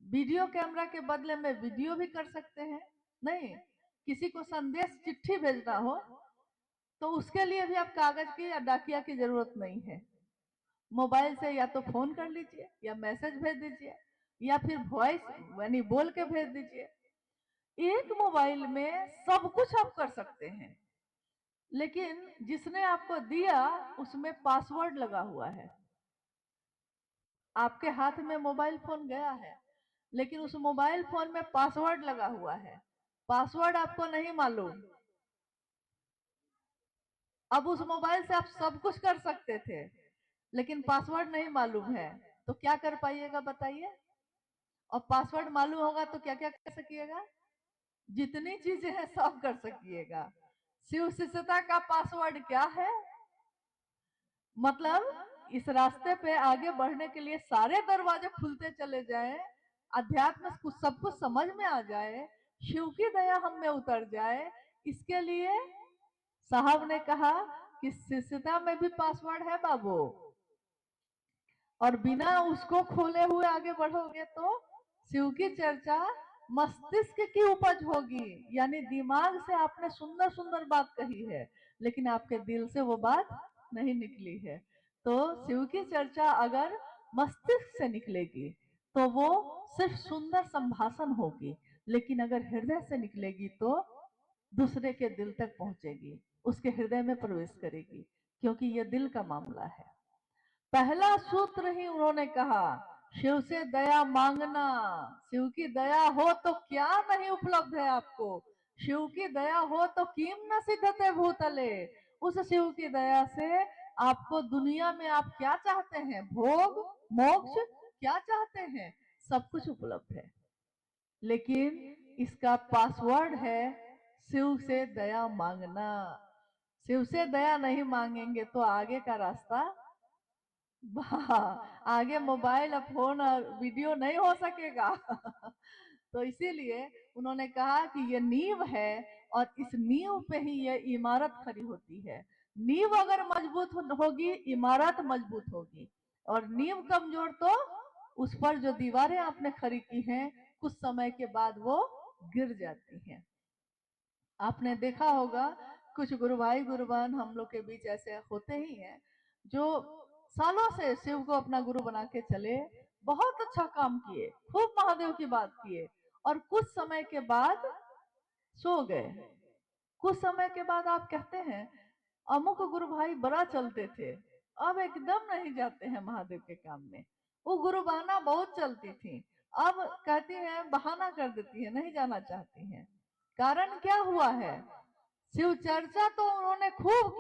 वीडियो कैमरा के बदले में वीडियो भी कर सकते हैं। नहीं, किसी को संदेश चिट्ठी भेजना हो तो उसके लिए भी आप कागज की या डाकिया की जरूरत नहीं है। मोबाइल से या तो फोन कर लीजिए या मैसेज भेज दीजिए या फिर वॉइस यानी बोल के भेज दीजिए। एक मोबाइल में सब कुछ आप कर सकते हैं, लेकिन जिसने आपको दिया उसमें पासवर्ड लगा हुआ है। आपके हाथ में मोबाइल फोन गया है, लेकिन उस मोबाइल फोन में पासवर्ड लगा हुआ है। पासवर्ड आपको नहीं मालूम। अब उस मोबाइल से आप सब कुछ कर सकते थे, लेकिन पासवर्ड नहीं मालूम है, तो क्या कर पाइएगा बताइए? और पासवर्ड मालूम होगा तो क्या क्या कर सकिएगा? जितनी चीजें हैं सब कर सकिएगा। शिव शिष्यता का पासवर्ड क्या है? मतलब इस रास्ते पे आगे बढ़ने के लिए सारे दरवाजे खुलते चले जाएं, अध्यात्म कुछ सब कुछ समझ में आ जाए, शिव की दया हम में उतर जाए, इसके लिए साहब ने कहा कि शिष्यता में भी पासवर्ड है बाबू। और बिना उसको खोले हुए आगे बढ़ोगे तो शिव की चर्चा मस्तिष्क की उपज होगी, यानी दिमाग से आपने सुंदर सुंदर बात कही है, लेकिन आपके दिल से वो बात नहीं निकली है। तो शिव की चर्चा अगर मस्तिष्क से निकलेगी तो वो सिर्फ सुंदर संभाषण होगी, लेकिन अगर हृदय से निकलेगी तो दूसरे के दिल तक पहुंचेगी, उसके हृदय में प्रवेश करेगी, क्योंकि यह दिल का मामला है। पहला सूत्र ही उन्होंने कहा, शिव से दया मांगना। शिव की दया हो तो क्या नहीं उपलब्ध है आपको। शिव की दया हो तो किम न सिद्धते भूतले। उस शिव की दया से आपको दुनिया में आप क्या चाहते हैं, भोग मोक्ष क्या चाहते हैं, सब कुछ उपलब्ध है। लेकिन इसका पासवर्ड है शिव से दया मांगना। शिव से दया नहीं मांगेंगे तो आगे का रास्ता, आगे मोबाइल और फोन और वीडियो नहीं हो सकेगा। तो इसीलिए उन्होंने कहा कि ये नींव है और इस नींव पे ही ये इमारत खड़ी होती है। नींव अगर मजबूत होगी, इमारत मजबूत होगी, और नींव कमजोर तो उस पर जो दीवारें आपने खड़ी की हैं कुछ समय के बाद वो गिर जाती हैं। आपने देखा होगा कुछ गुरु भाई गुरु बहन हम लोग के बीच ऐसे होते ही हैं जो सालों से शिव को अपना गुरु बना के चले, बहुत अच्छा काम किए, खूब महादेव की बात किए, और कुछ समय के बाद सो गए। कुछ समय के बाद आप कहते हैं अमुक गुरु भाई बड़ा चलते थे, अब एकदम नहीं जाते हैं महादेव के काम में। वो गुरु बहाना बहुत चलती थी, अब कहती हैं बहाना कर देती है, नहीं जाना चाहती हैं। कारण क्या हुआ है? शिव चर्चा तो उन्होंने खूब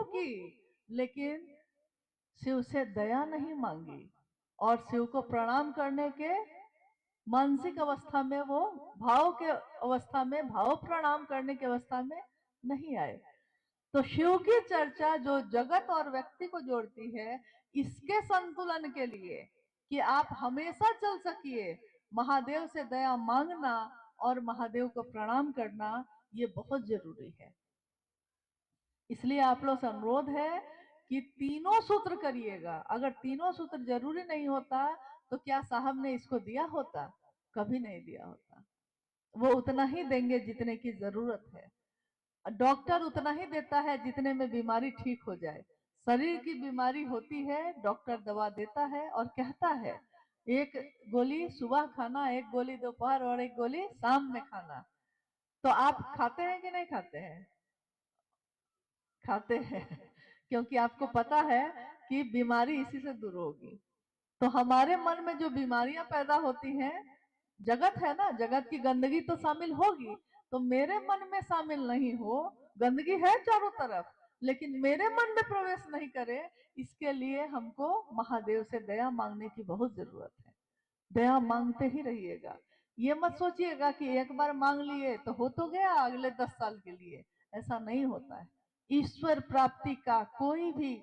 की, लेकिन शिव से दया नहीं मांगी, और शिव को प्रणाम करने के मानसिक अवस्था में, वो भाव के अवस्था में, भाव प्रणाम करने की अवस्था में नहीं आए। तो शिव की चर्चा जो जगत और व्यक्ति को जोड़ती है, इसके संतुलन के लिए कि आप हमेशा चल सकिए, महादेव से दया मांगना और महादेव को प्रणाम करना, ये बहुत जरूरी है। इसलिए आप लोग से अनुरोध है कि तीनों सूत्र करिएगा। अगर तीनों सूत्र जरूरी नहीं होता तो क्या साहब ने इसको दिया होता? कभी नहीं दिया होता। वो उतना ही देंगे जितने की जरूरत है। डॉक्टर उतना ही देता है जितने में बीमारी ठीक हो जाए। शरीर की बीमारी होती है, डॉक्टर दवा देता है और कहता है एक गोली सुबह खाना, एक गोली दोपहर और एक गोली शाम में खाना। तो आप खाते हैं कि नहीं खाते हैं? खाते हैं क्योंकि आपको पता है कि बीमारी इसी से दूर होगी। तो हमारे मन में जो बीमारियां पैदा होती हैं, जगत है ना, जगत की गंदगी तो शामिल होगी, तो मेरे मन में शामिल नहीं हो। गंदगी है चारों तरफ, लेकिन मेरे मन में प्रवेश नहीं करे, इसके लिए हमको महादेव से दया मांगने की बहुत जरूरत है। दया मांगते ही रहिएगा। ये मत सोचिएगा कि एक बार मांग लिए तो हो तो गया अगले 10 साल के लिए, ऐसा नहीं होता है। ईश्वर प्राप्ति का कोई भी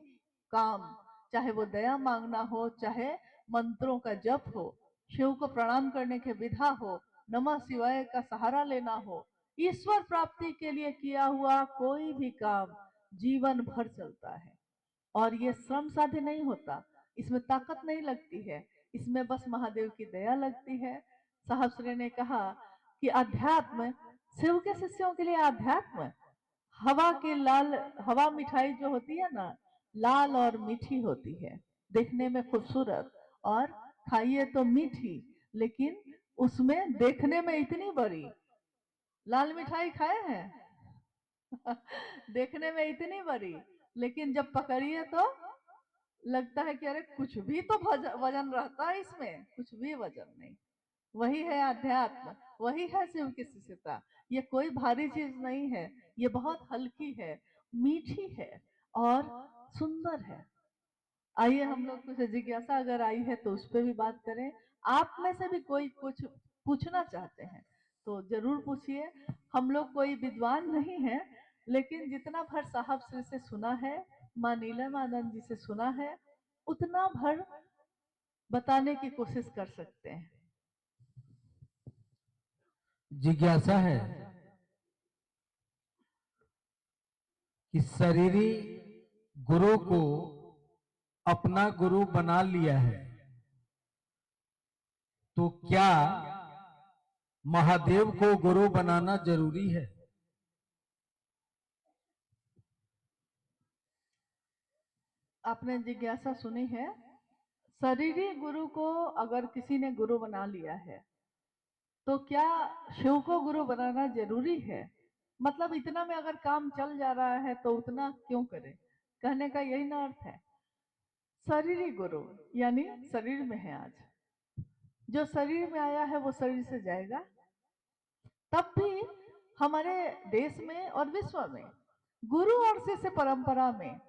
काम, चाहे वो दया मांगना हो, चाहे मंत्रों का जप हो, शिव को प्रणाम करने के विधा हो, नमः शिवाय का सहारा लेना हो, ईश्वर प्राप्ति के लिए किया हुआ कोई भी काम जीवन भर चलता है। और ये श्रम साध्य नहीं होता, इसमें ताकत नहीं लगती है, इसमें बस महादेव की दया लगती है। साहब श्री ने कहा कि अध्यात्म, शिव के शिष्यों के लिए अध्यात्म हवा की लाल, हवा मिठाई जो होती है ना, लाल और मीठी होती है, देखने में खूबसूरत, और खाइए तो मीठी, लेकिन उसमें देखने में इतनी बड़ी। लाल मिठाई खाए हैं देखने में इतनी बड़ी, लेकिन जब पकड़िए तो लगता है कि अरे कुछ भी तो वजन रहता है इसमें, कुछ भी वजन नहीं। वही है अध्यात्म, वही है शिव की शिष्यता। ये कोई भारी चीज नहीं है, ये बहुत हल्की है, मीठी है और सुंदर है। आइए हम लोग कुछ जिज्ञासा अगर आई है तो उस पर भी बात करें। आप में से भी कोई कुछ पूछना चाहते हैं तो जरूर पूछिए। हम लोग कोई विद्वान नहीं है, लेकिन जितना भर साहब श्री से सुना है, माँ नीलमानंद जी से सुना है, उतना भर बताने की कोशिश कर सकते हैं। जिज्ञासा है कि शरीरी गुरु को अपना गुरु बना लिया है, तो क्या महादेव को गुरु बनाना जरूरी है? आपने जिज्ञासा सुनी है। शरीरी गुरु को अगर किसी ने गुरु बना लिया है तो क्या शिव को गुरु बनाना जरूरी है? मतलब इतना में अगर काम चल जा रहा है तो उतना क्यों करे, कहने का यही ना अर्थ है। शरीरी गुरु यानी शरीर में है, आज जो शरीर में आया है वो शरीर से जाएगा। तब भी हमारे देश में और विश्व में गुरु और शिष्य परंपरा में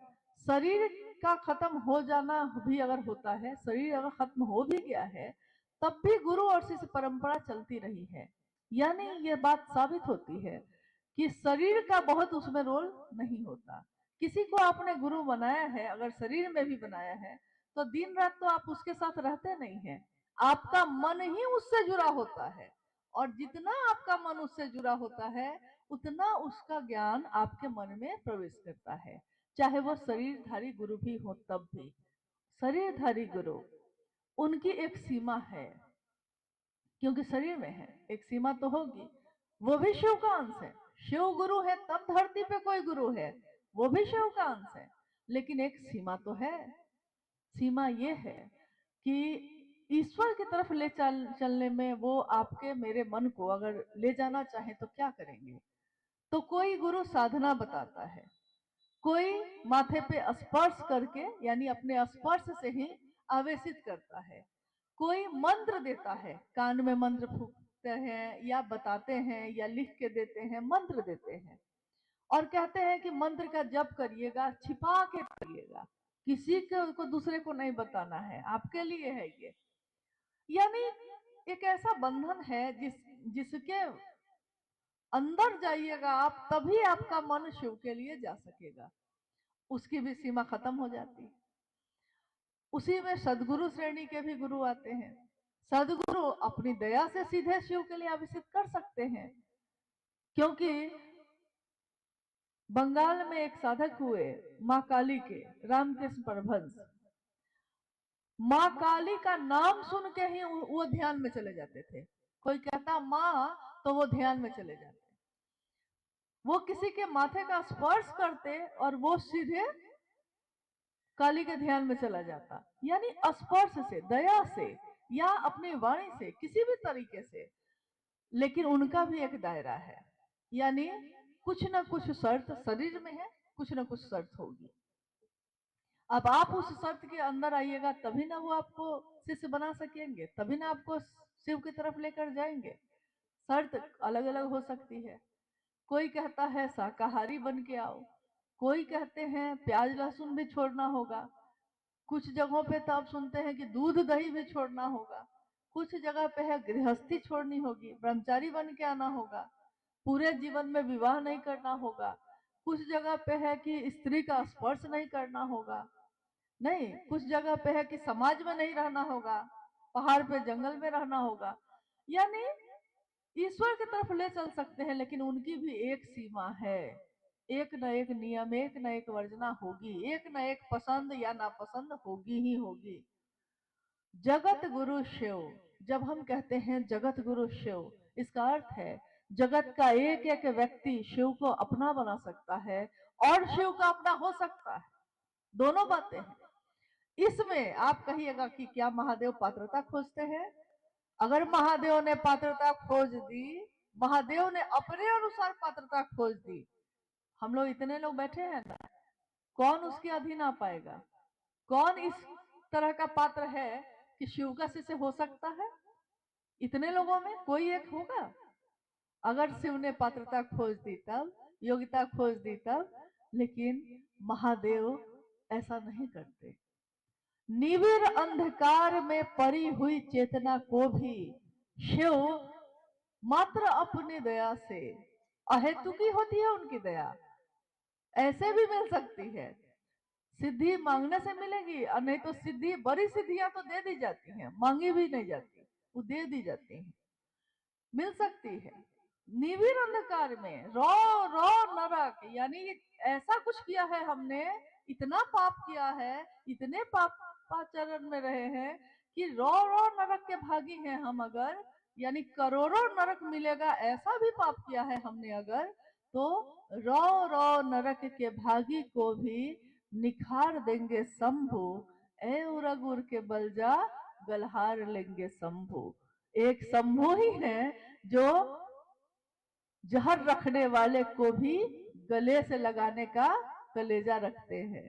शरीर का खत्म हो जाना भी अगर होता है, शरीर अगर खत्म हो भी गया है, तब भी गुरु और शिष्य परंपरा चलती रही है। यानी ये बात साबित होती है कि शरीर का बहुत उसमें रोल नहीं होता। किसी को आपने गुरु बनाया है, अगर शरीर में भी बनाया है, तो दिन रात तो आप उसके साथ रहते नहीं है, आपका मन ही उससे जुड़ा होता है। और जितना आपका मन उससे जुड़ा होता है, उतना उसका ज्ञान आपके मन में प्रवेश करता है, चाहे वो शरीरधारी गुरु भी हो तब भी। शरीरधारी गुरु, उनकी एक सीमा है, क्योंकि शरीर में है, एक सीमा तो होगी। वो भी शिव का अंश है, शिव गुरु है तब धरती पे कोई गुरु है, वो भी शिव का अंश है, लेकिन एक सीमा तो है। सीमा ये है कि ईश्वर की तरफ चलने में वो आपके मेरे मन को अगर ले जाना चाहे तो क्या करेंगे। तो कोई गुरु साधना बताता है, कोई माथे पे स्पर्श करके यानी अपने स्पर्श से ही आवेशित करता है, कोई मंत्र देता है, कान में मंत्र फूकते हैं या बताते हैं या लिख के देते हैं, मंत्र देते हैं और कहते हैं कि मंत्र का जप करिएगा, छिपा के करिएगा, किसी को दूसरे को नहीं बताना है, आपके लिए है ये। यानी एक ऐसा बंधन है जिसके अंदर जाइएगा आप तभी आपका मन शिव के लिए जा सकेगा। उसकी भी सीमा खत्म हो जाती है। उसी में सदगुरु श्रेणी के भी गुरु आते हैं। सदगुरु अपनी दया से सीधे शिव के लिए अभिषेक कर सकते हैं, क्योंकि बंगाल में एक साधक हुए माँ काली के, रामकृष्ण परमहंस। माँ काली का नाम सुन के ही वो ध्यान में चले जाते थे। कोई कहता माँ तो वो ध्यान में चले जाते। वो किसी के माथे का स्पर्श करते और वो सीधे काली के ध्यान में चला जाता। यानी स्पर्श से, दया से या अपनी वाणी से, किसी भी तरीके से। लेकिन उनका भी एक दायरा है, यानी कुछ ना कुछ शर्त शरीर में है, कुछ ना कुछ शर्त होगी। अब आप उस शर्त के अंदर आइएगा तभी ना वो आपको शिष्य बना सकेंगे, तभी ना आपको शिव की तरफ लेकर जाएंगे। शर्त अलग अलग हो सकती है। कोई कहता है शाकाहारी बन के आओ, कोई कहते हैं प्याज लहसुन भी छोड़ना होगा, कुछ जगहों पे तो आप सुनते हैं कि दूध दही भी छोड़ना होगा, कुछ जगह पे है गृहस्थी छोड़नी होगी, ब्रह्मचारी बन के आना होगा, पूरे जीवन में विवाह नहीं करना होगा, कुछ जगह पे है कि स्त्री का स्पर्श नहीं करना होगा, नहीं कुछ जगह पे है कि समाज में नहीं रहना होगा, पहाड़ पे जंगल में रहना होगा। यानी ईश्वर की तरफ ले चल सकते हैं, लेकिन उनकी भी एक सीमा है। एक न एक नियम, एक न एक वर्जना होगी, एक न एक पसंद या नापसंद होगी ही होगी। जगत गुरु शिव, जब हम कहते हैं जगत गुरु शिव, इसका अर्थ है जगत का एक एक व्यक्ति शिव को अपना बना सकता है और शिव का अपना हो सकता है। दोनों बातें हैं। इसमें आप कहिएगा कि क्या महादेव पात्रता खोजते हैं? अगर महादेव ने पात्रता खोज दी, महादेव ने अपने अनुसार पात्रता खोज दी, हम लोग इतने लोग बैठे हैं ना, कौन उसके अधीन आ पाएगा? कौन इस तरह का पात्र है कि शिव का शिष्य हो सकता है? इतने लोगों में कोई एक होगा। अगर शिव ने पात्रता खोज दी तब, योग्यता खोज दी तब, लेकिन महादेव ऐसा नहीं करते। निविड़ अंधकार में पड़ी हुई चेतना को भी शिव मात्र अपनी दया से, अहेतुकी होती है उनकी दया, ऐसे भी मिल सकती है। सिद्धि मांगने से मिलेगी और नहीं तो सिद्धि, बड़ी सिद्धियां तो दे दी जाती हैं, मांगी भी नहीं जाती, वो दे दी जाती हैं, मिल सकती है। निविड़ अंधकार में रो रो नरक, यानी ऐसा कुछ किया है हमने, इतना पाप किया है, इतने पापाचरण में रहे हैं कि रो रो नरक के भागी हैं हम अगर, यानी करोड़ों नरक मिलेगा, ऐसा भी पाप किया है हमने अगर, तो रो रो नरक के भागी को भी निखार देंगे शंभु, ए उरगुर के बलजा गलहार लेंगे शंभु। एक शंभु ही है जो जहर रखने वाले को भी गले से लगाने का कलेजा रखते हैं।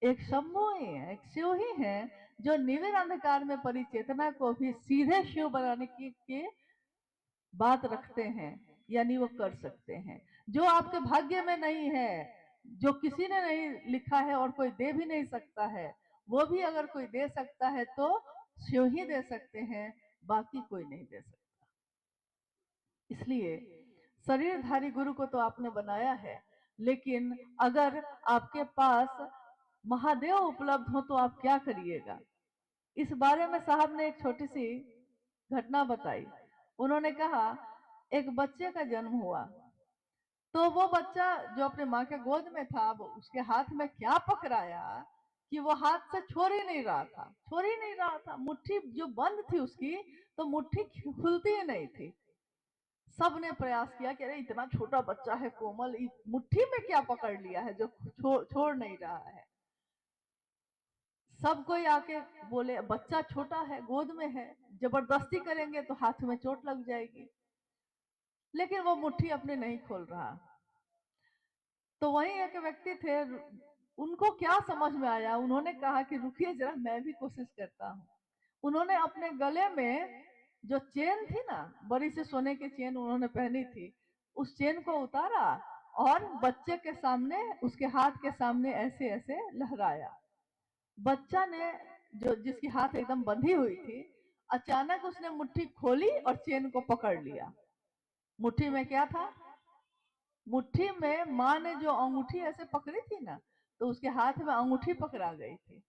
एक शंभु ही है, एक शिव ही है जो निविड़ अंधकार में परी चेतना को भी सीधे शिव बनाने की बात रखते हैं, यानी वो कर सकते हैं। जो आपके भाग्य में नहीं है, जो किसी ने नहीं लिखा है और कोई दे भी नहीं सकता है, वो भी अगर कोई दे सकता है तो शिव ही दे सकते हैं, बाकी कोई नहीं दे सकता। इसलिए शरीरधारी गुरु को तो आपने बनाया है, लेकिन अगर आपके पास महादेव उपलब्ध हो तो आप क्या करिएगा? इस बारे में साहब ने एक छोटी सी घटना बताई। उन्होंने कहा एक बच्चे का जन्म हुआ, तो वो बच्चा जो अपने माँ के गोद में था, अब उसके हाथ में क्या पकड़ाया कि वो हाथ से छोड़ ही नहीं रहा था, छोड़ ही नहीं रहा था। मुट्ठी जो बंद थी उसकी, तो मुट्ठी खुलती ही नहीं थी। सब ने प्रयास किया कि अरे इतना छोटा बच्चा है कोमल, मुट्ठी में क्या पकड़ लिया है जो छोड़ नहीं रहा है। सब कोई आके बोले, बच्चा छोटा है, गोद में है, जबरदस्ती करेंगे तो हाथ में चोट लग जाएगी, लेकिन वो मुट्ठी अपने नहीं खोल रहा। तो वहीं एक व्यक्ति थे, उनको क्या समझ में आया, उन्होंने कहा कि रुकिए जरा, मैं भी कोशिश करता हूँ। उन्होंने अपने गले में जो चेन थी ना, बड़ी सी सोने की चेन उन्होंने पहनी थी, उस चेन को उतारा और बच्चे के सामने, उसके हाथ के सामने ऐसे ऐसे लहराया। बच्चा ने, जो जिसकी हाथ एकदम बंधी हुई थी, अचानक उसने मुट्ठी खोली और चेन को पकड़ लिया। मुट्ठी में क्या था? मुट्ठी में माँ ने जो अंगूठी ऐसे पकड़ी थी ना, तो उसके हाथ में अंगूठी पकड़ा गई थी,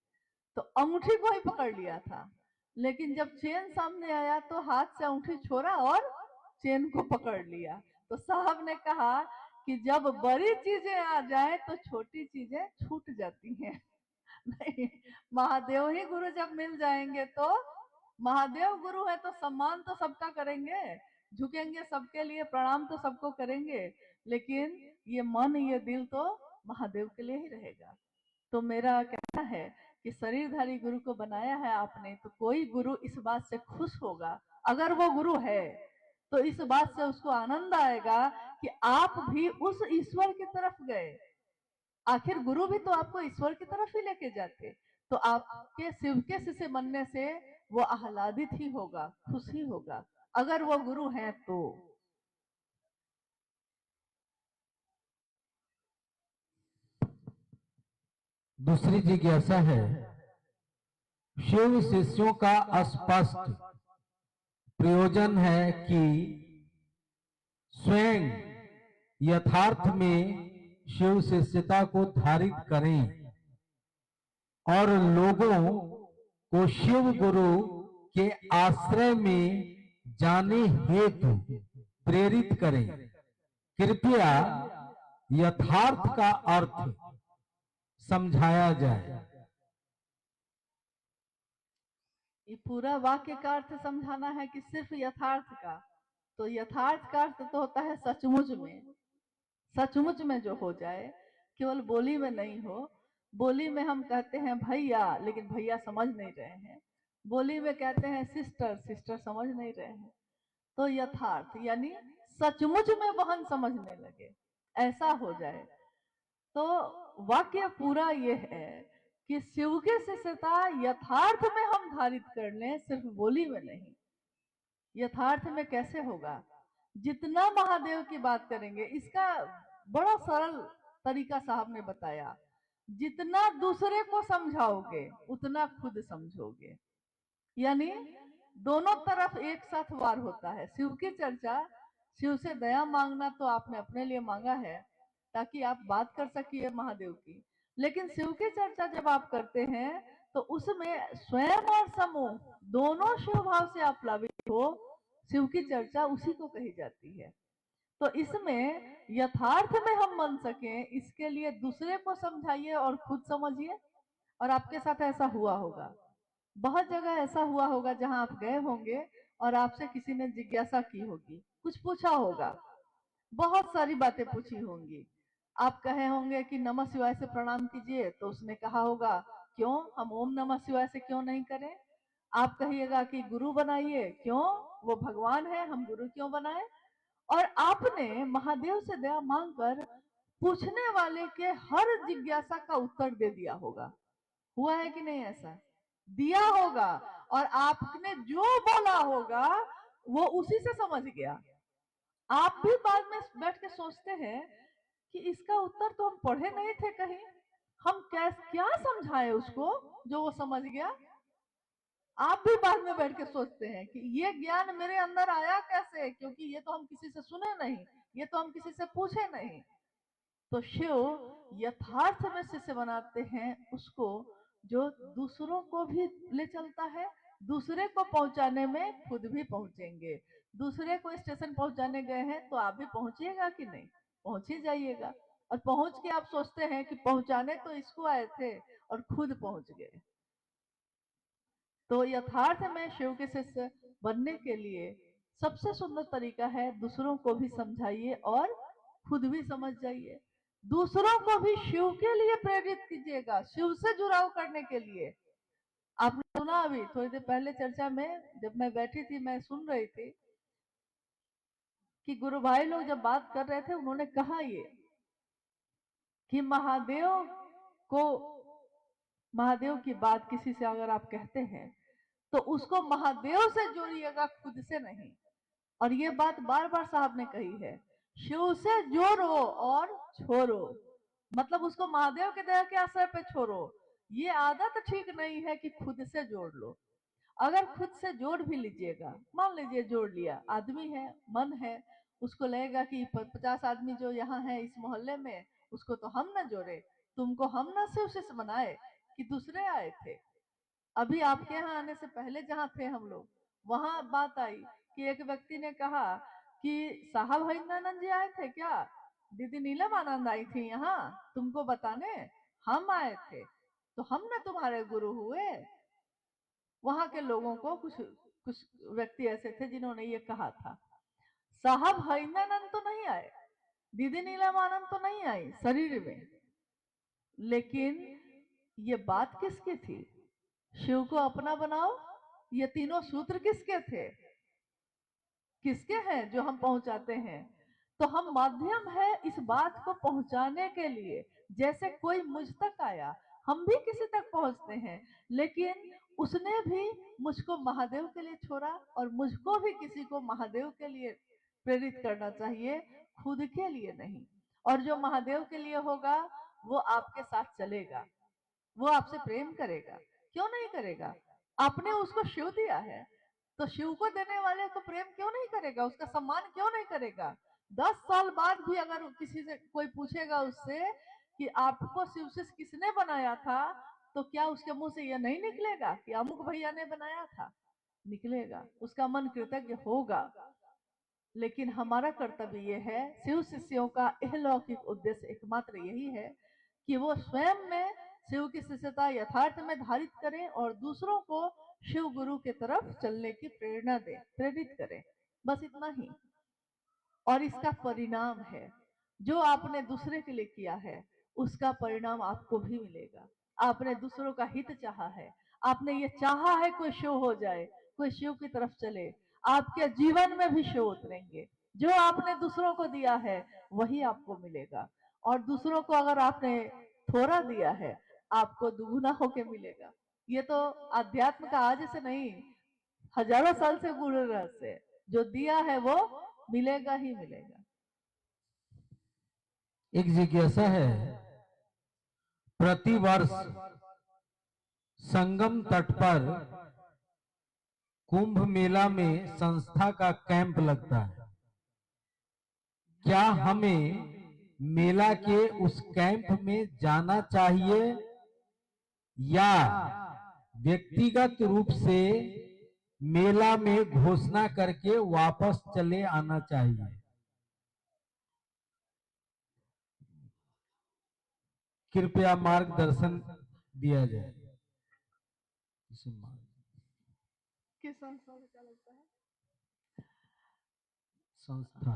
तो अंगूठी को ही पकड़ लिया था। लेकिन जब चेन सामने आया तो हाथ से अंगूठी छोड़ा और चेन को पकड़ लिया। तो साहब ने कहा कि जब बड़ी चीजें आ जाए तो छोटी चीजें छूट जाती हैं। नहीं, महादेव ही गुरु जब मिल जाएंगे तो, महादेव गुरु है तो सम्मान तो सबका करेंगे, झुकेंगे सबके लिए, प्रणाम तो सबको करेंगे, लेकिन ये मन, ये दिल तो महादेव के लिए ही रहेगा। तो मेरा कहना है कि शरीरधारी गुरु को बनाया है आपने, तो कोई गुरु इस बात से खुश होगा, अगर वो गुरु है तो इस बात से उसको आनंद आएगा कि आप भी उस ईश्वर की तरफ गए। आखिर गुरु भी तो आपको ईश्वर की तरफ ही लेके जाते, तो आपके शिव के शिष्य बनने से वो आह्लादित ही होगा, खुश ही होगा, अगर वो गुरु है तो। दूसरी जिज्ञासा है, शिव शिष्यों का स्पष्ट प्रयोजन है कि स्वयं यथार्थ में शिव शिष्यता को धारित करें और लोगों को शिव गुरु के आश्रय में जाने हेतु प्रेरित करें। कृपया यथार्थ का अर्थ समझाया जाए। ये पूरा वाक्य का अर्थ समझाना है कि सिर्फ यथार्थ का? तो यथार्थ का अर्थ तो होता है सचमुच में, सचमुच में जो हो जाए, केवल बोली में नहीं हो। बोली में हम कहते हैं भैया, लेकिन भैया समझ नहीं रहे हैं। बोली में कहते हैं सिस्टर, सिस्टर समझ नहीं रहे हैं। तो यथार्थ यानी सचमुच में वहन समझने लगे, ऐसा हो जाए। तो वाक्य पूरा ये है कि शिव के शिष्यता यथार्थ में हम धारित कर लें, सिर्फ बोली में नहीं। यथार्थ में कैसे होगा? जितना महादेव की बात करेंगे, इसका बड़ा सरल तरीका साहब ने बताया, जितना दूसरे को समझाओगे उतना खुद समझोगे। यानी दोनों तरफ एक साथ वार होता है। शिव की चर्चा, शिव से दया मांगना तो आपने अपने लिए मांगा है ताकि आप बात कर सकिए महादेव की, लेकिन शिव की चर्चा जब आप करते हैं तो उसमें स्वयं और समूह दोनों शिव भाव से आप प्लावित हो, शिव की चर्चा उसी को कही जाती है। तो इसमें यथार्थ में हम बन सके, इसके लिए दूसरे को समझाइए और खुद समझिए। और आपके साथ ऐसा हुआ होगा, बहुत जगह ऐसा हुआ होगा जहां आप गए होंगे और आपसे किसी ने जिज्ञासा की होगी, कुछ पूछा होगा, बहुत सारी बातें पूछी होंगी। आप कहे होंगे कि नमः शिवाय से प्रणाम कीजिए, तो उसने कहा होगा क्यों, हम ओम नमः शिवाय से क्यों नहीं करें। आप कहिएगा कि गुरु बनाइए, क्यों, वो भगवान है, हम गुरु क्यों बनाए। और आपने महादेव से दया मांगकर पूछने वाले के हर जिज्ञासा का उत्तर दे दिया होगा। हुआ है कि नहीं? ऐसा दिया होगा, और आपने जो बोला होगा वो उसी से समझ गया। आप भी बाद में बैठ के सोचते हैं कि इसका उत्तर तो हम पढ़े नहीं थे कहीं, हम क्या समझाए उसको जो वो समझ गया। आप भी बाद में बैठ के सोचते हैं कि ये ज्ञान मेरे अंदर आया कैसे, क्योंकि ये तो हम किसी से सुने नहीं, ये तो हम किसी से पूछे नहीं। तो शिव यथार्थ में शिष्य बनाते हैं उसको जो दूसरों को भी ले चलता है, दूसरे को पहुंचाने में खुद भी पहुंचेंगे। दूसरे को स्टेशन पहुंचाने गए हैं तो आप भी पहुंचिएगा कि नहीं? पहुंच ही जाइएगा। और पहुंच के आप सोचते हैं कि पहुंचाने तो इसको आए थे और खुद पहुंच गए। तो यथार्थ में शिव के शिष्य बनने के लिए सबसे सुंदर तरीका है, दूसरों को भी समझाइए और खुद भी समझ जाइए। दूसरों को भी शिव के लिए प्रेरित कीजिएगा, शिव से जुड़ाव करने के लिए। आपने सुना अभी थोड़ी देर पहले चर्चा में, जब मैं बैठी थी मैं सुन रही थी कि गुरु भाई लोग जब बात कर रहे थे, उन्होंने कहा ये कि को महादेव की बात किसी से अगर आप कहते हैं तो उसको महादेव से जोड़िएगा, खुद से नहीं। और ये बात बार बार साहब ने कही है, शिव से जोड़ो और छोड़ो, मतलब उसको महादेव के दया के असर पे छोड़ो। ये आदत ठीक नहीं है कि खुद से जोड़ लो। अगर खुद से जोड़ भी लीजिएगा, मान लीजिए जोड़ लिया, आदमी है, मन है, उसको लगेगा कि 50 आदमी जो यहाँ है इस मोहल्ले में, उसको तो हम ना जोड़े, तुमको हम ना शिव शिष्य बनाए कि दूसरे आए थे। अभी आपके यहाँ आने से पहले जहाँ थे हम लोग, वहां बात आई कि एक व्यक्ति ने कहा कि साहब हरिंद्रानंद जी आए थे क्या, दीदी नीलम आनंद आई थी यहाँ तुमको बताने, हम आए थे तो हम ना तुम्हारे गुरु हुए। वहां के लोगों को कुछ कुछ व्यक्ति ऐसे थे जिन्होंने ये कहा था। साहब हरिंद्रानंद तो नहीं आए, दीदी नीलम आनंद तो नहीं आई शरीर में, लेकिन ये बात किसकी थी? शिव को अपना बनाओ, ये तीनों सूत्र किसके थे, किसके हैं जो हम पहुंचाते हैं? तो हम माध्यम है इस बात को पहुंचाने के लिए। जैसे कोई मुझ तक आया, हम भी किसी तक पहुंचते हैं, लेकिन उसने भी मुझको महादेव के लिए छोड़ा, और मुझको भी किसी को महादेव के लिए प्रेरित करना चाहिए, खुद के लिए नहीं। और जो महादेव के लिए होगा वो आपके साथ चलेगा, वो आपसे प्रेम करेगा, क्यों नहीं करेगा? आपने उसको शिव दिया है, तो शिव को देने वाले को प्रेम क्यों नहीं करेगा, उसका सम्मान क्यों नहीं करेगा? 10 साल बाद भी अगर किसी से कोई पूछेगा उससे कि आपको शिव शिष्य किसने बनाया था, तो क्या उसके मुंह से यह नहीं निकलेगा कि अमुक भैया ने बनाया था? निकलेगा, उसका मन कृतज्ञ होगा। लेकिन हमारा कर्तव्य यह है, शिव शिष्यों का अलौकिक उद्देश्य एकमात्र यही है कि वो स्वयं में शिव की शिष्यता यथार्थ में धारित करें और दूसरों को शिव गुरु की तरफ चलने की प्रेरणा दें, प्रेरित करें, बस इतना ही। और इसका परिणाम है, जो आपने दूसरे के लिए किया है उसका परिणाम आपको भी मिलेगा। आपने दूसरों का हित चाहा है, आपने ये चाहा है कोई शिव हो जाए, कोई शिव की तरफ चले, आपके जीवन में भी शिव उतरेंगे। जो आपने दूसरों को दिया है वही आपको मिलेगा, और दूसरों को अगर आपने थोड़ा दिया है, आपको दुगुना होके मिलेगा। ये तो अध्यात्म का आज से नहीं, हजारों साल से गुरु रहस्य है। जो दिया है वो मिलेगा ही मिलेगा। एक जिज्ञासा है, प्रतिवर्ष संगम तट पर कुंभ मेला में संस्था का कैंप लगता है। क्या हमें मेला के उस कैंप में जाना चाहिए या व्यक्तिगत रूप से मेला में घोषणा करके वापस चले आना चाहिए? कृपया मार्गदर्शन दिया जाए। किस संस्था में क्या लगता है? संस्था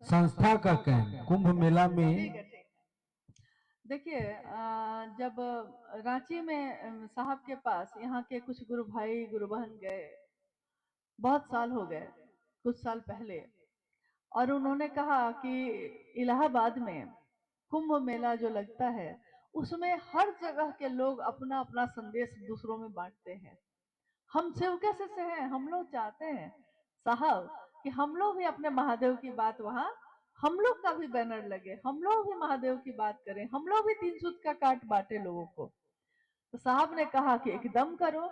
संस्था का कैंप कुंभ मेला ठीक में। है, ठीक है। देखिए, जब रांची में साहब के पास यहाँ के कुछ गुरु भाई गुरु बहन गए, बहुत साल हो गए, कुछ साल पहले, और उन्होंने कहा कि इलाहाबाद में कुंभ मेला जो लगता है उसमें हर जगह के लोग अपना अपना संदेश दूसरों में बांटते हैं। हम शिव के शिष्य हैं, हम लोग चाहते हैं साहब कि हम लोग भी अपने महादेव की बात वहाँ, हम लोग का भी बैनर लगे, हम लोग भी महादेव की बात करें, हम लोग भी 3 सूत का काट बांटे लोगों को। तो साहब ने कहा कि एकदम करो।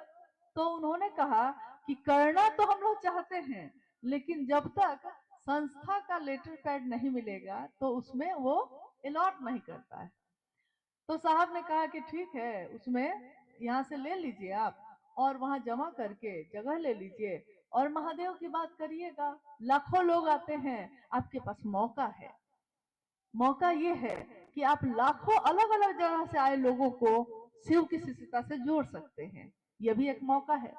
तो उन्होंने कहा कि करना तो हम लोग चाहते हैं, लेकिन जब तक संस्था का लेटर पैड नहीं मिलेगा तो उसमें वो अलॉट नहीं करता है। तो साहब ने कहा कि ठीक है, उसमें यहाँ से ले लीजिए आप, और वहां जमा करके जगह ले लीजिए और महादेव की बात करिएगा। लाखों लोग आते हैं, आपके पास मौका है। मौका ये है कि आप लाखों अलग अलग जगह से आए लोगों को शिव की शिष्यता से जोड़ सकते हैं। यह भी एक मौका है।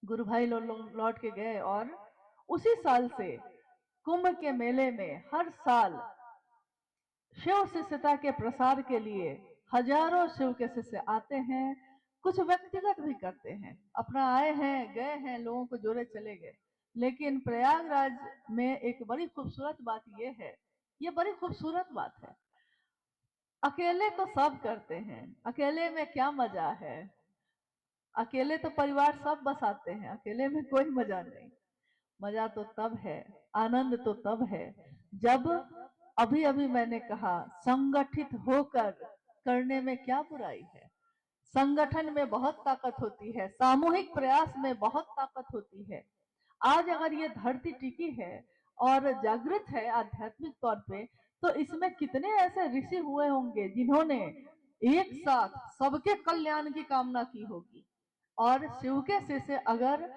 गुरु भाई लौट के गए, और उसी साल से कुंभ के मेले में हर साल शिव शिष्यता के प्रसार के लिए हजारों शिव के शिष्य आते हैं। कुछ व्यक्तिगत भी करते हैं, अपना आए हैं गए हैं, लोगों को जोड़े चले गए। लेकिन प्रयागराज में एक बड़ी खूबसूरत बात यह है, ये बड़ी खूबसूरत बात है, अकेले तो सब करते हैं, अकेले में क्या मजा है। अकेले तो परिवार सब बसाते हैं, अकेले में कोई मजा नहीं। मजा तो तब है, आनंद तो तब है जब, अभी अभी मैंने कहा, संगठित होकर करने में क्या बुराई है। संगठन में बहुत ताकत होती है, सामूहिक प्रयास में बहुत ताकत होती है। आज अगर ये धरती टिकी है और जागृत है आध्यात्मिक तौर पे, तो इसमें कितने ऐसे ऋषि हुए होंगे जिन्होंने एक साथ सबके कल्याण की कामना की होगी। और शिव के से अगर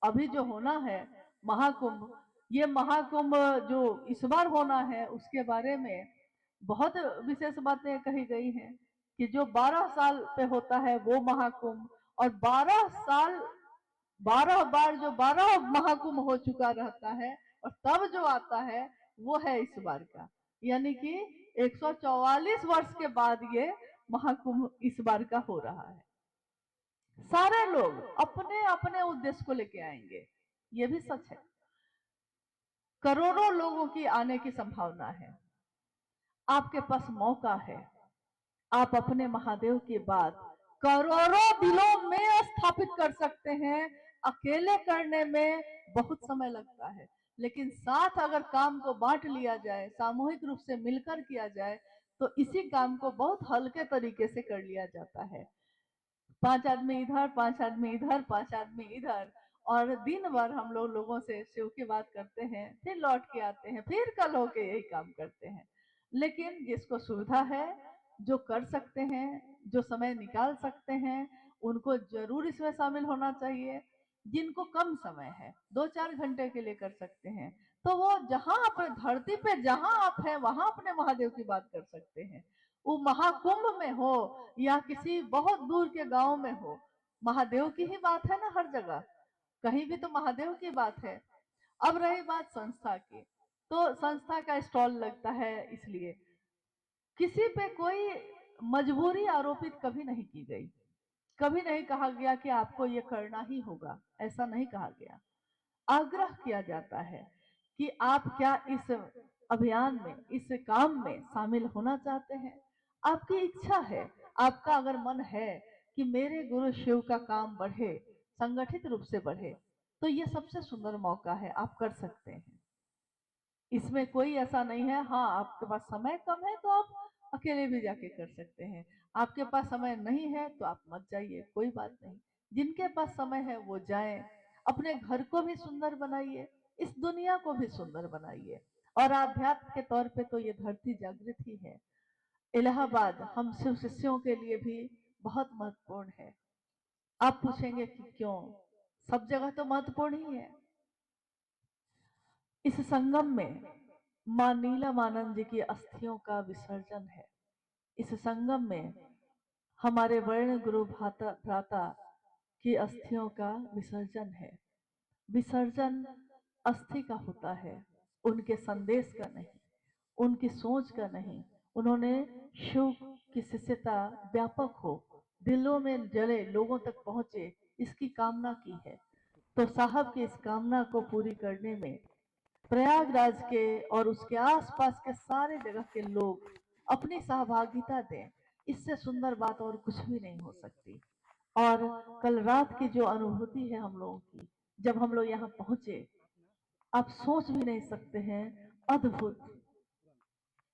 अभी जो होना है महाकुंभ, ये महाकुंभ जो इस बार होना है उसके बारे में बहुत विशेष बातें कही गई हैं कि जो 12 साल पे होता है वो महाकुंभ, और 12 साल 12 बार जो 12 महाकुंभ हो चुका रहता है, और तब जो आता है वो है इस बार का। यानी कि 144 वर्ष के बाद ये महाकुंभ इस बार का हो रहा है। सारे लोग अपने अपने उद्देश्य को लेके आएंगे, ये भी सच है। करोड़ों लोगों की आने की संभावना है। आपके पास मौका है, आप अपने महादेव की बात करोड़ों दिलों में स्थापित कर सकते हैं। अकेले करने में बहुत समय लगता है, लेकिन साथ अगर काम को बांट लिया जाए, सामूहिक रूप से मिलकर किया जाए, तो इसी काम को बहुत हल्के तरीके से कर लिया जाता है। 5 आदमी इधर, 5 आदमी इधर, 5 आदमी इधर, और दिन भर हम लोगों से शिव की बात करते हैं, फिर लौट के आते हैं, फिर कल होके यही काम करते हैं। लेकिन जिसको सुविधा है, जो कर सकते हैं, जो समय निकाल सकते हैं, उनको जरूर इसमें शामिल होना चाहिए। जिनको कम समय है, 2-4 घंटे के लिए कर सकते हैं, तो वो जहां अपने धरती पे जहां आप हैं वहां अपने महादेव की बात कर सकते हैं। वो महाकुंभ में हो या किसी बहुत दूर के गांव में हो, महादेव की ही बात है ना हर जगह, कहीं भी तो महादेव की बात है। अब रही बात संस्था की, तो संस्था का स्टॉल लगता है, इसलिए किसी पे कोई मजबूरी आरोपित कभी नहीं की गई, कभी नहीं कहा गया कि आपको ये करना ही होगा, ऐसा नहीं कहा गया। आग्रह किया जाता है कि आप क्या इस अभियान में, इस काम में शामिल होना चाहते हैं। आपकी इच्छा है, आपका अगर मन है कि मेरे गुरु शिव का काम बढ़े, संगठित रूप से बढ़े, तो ये सबसे सुंदर मौका है, आप कर सकते हैं। इसमें कोई ऐसा नहीं है, हाँ आपके पास समय कम है तो आप अकेले भी जाके कर सकते हैं, आपके पास समय नहीं है तो आप मत जाइए, कोई बात नहीं। जिनके पास समय है वो जाएं, अपने घर को भी सुंदर बनाइए, इस दुनिया को भी सुंदर बनाइए। और आध्यात्म के तौर पे तो ये धरती जागृत ही है। इलाहाबाद हम शिव शिष्यों के लिए भी बहुत महत्वपूर्ण है। आप पूछेंगे कि क्यों? सब जगह तो महत्वपूर्ण ही है। इस संगम में मां नीलमानंद जी की अस्थियों का विसर्जन है। इस संगम में हमारे वर्ण गुरु भ्राता की अस्थियों का विसर्जन है। विसर्जन अस्थि का होता है, उनके संदेश का नहीं, उनकी सोच का नहीं। उन्होंने शिव की शिष्यता व्यापक हो, दिलों में जले, लोगों तक पहुंचे, इसकी कामना की है। तो साहब की इस कामना को पूरी करने में प्रयागराज के और उसके आसपास के सारे जगह के लोग अपनी सहभागिता दें, इससे सुंदर बात और कुछ भी नहीं हो सकती। और कल रात की जो अनुभूति है हम लोगों की, जब हम लोग यहाँ पहुंचे, आप सोच भी नहीं सकते हैं, अद्भुत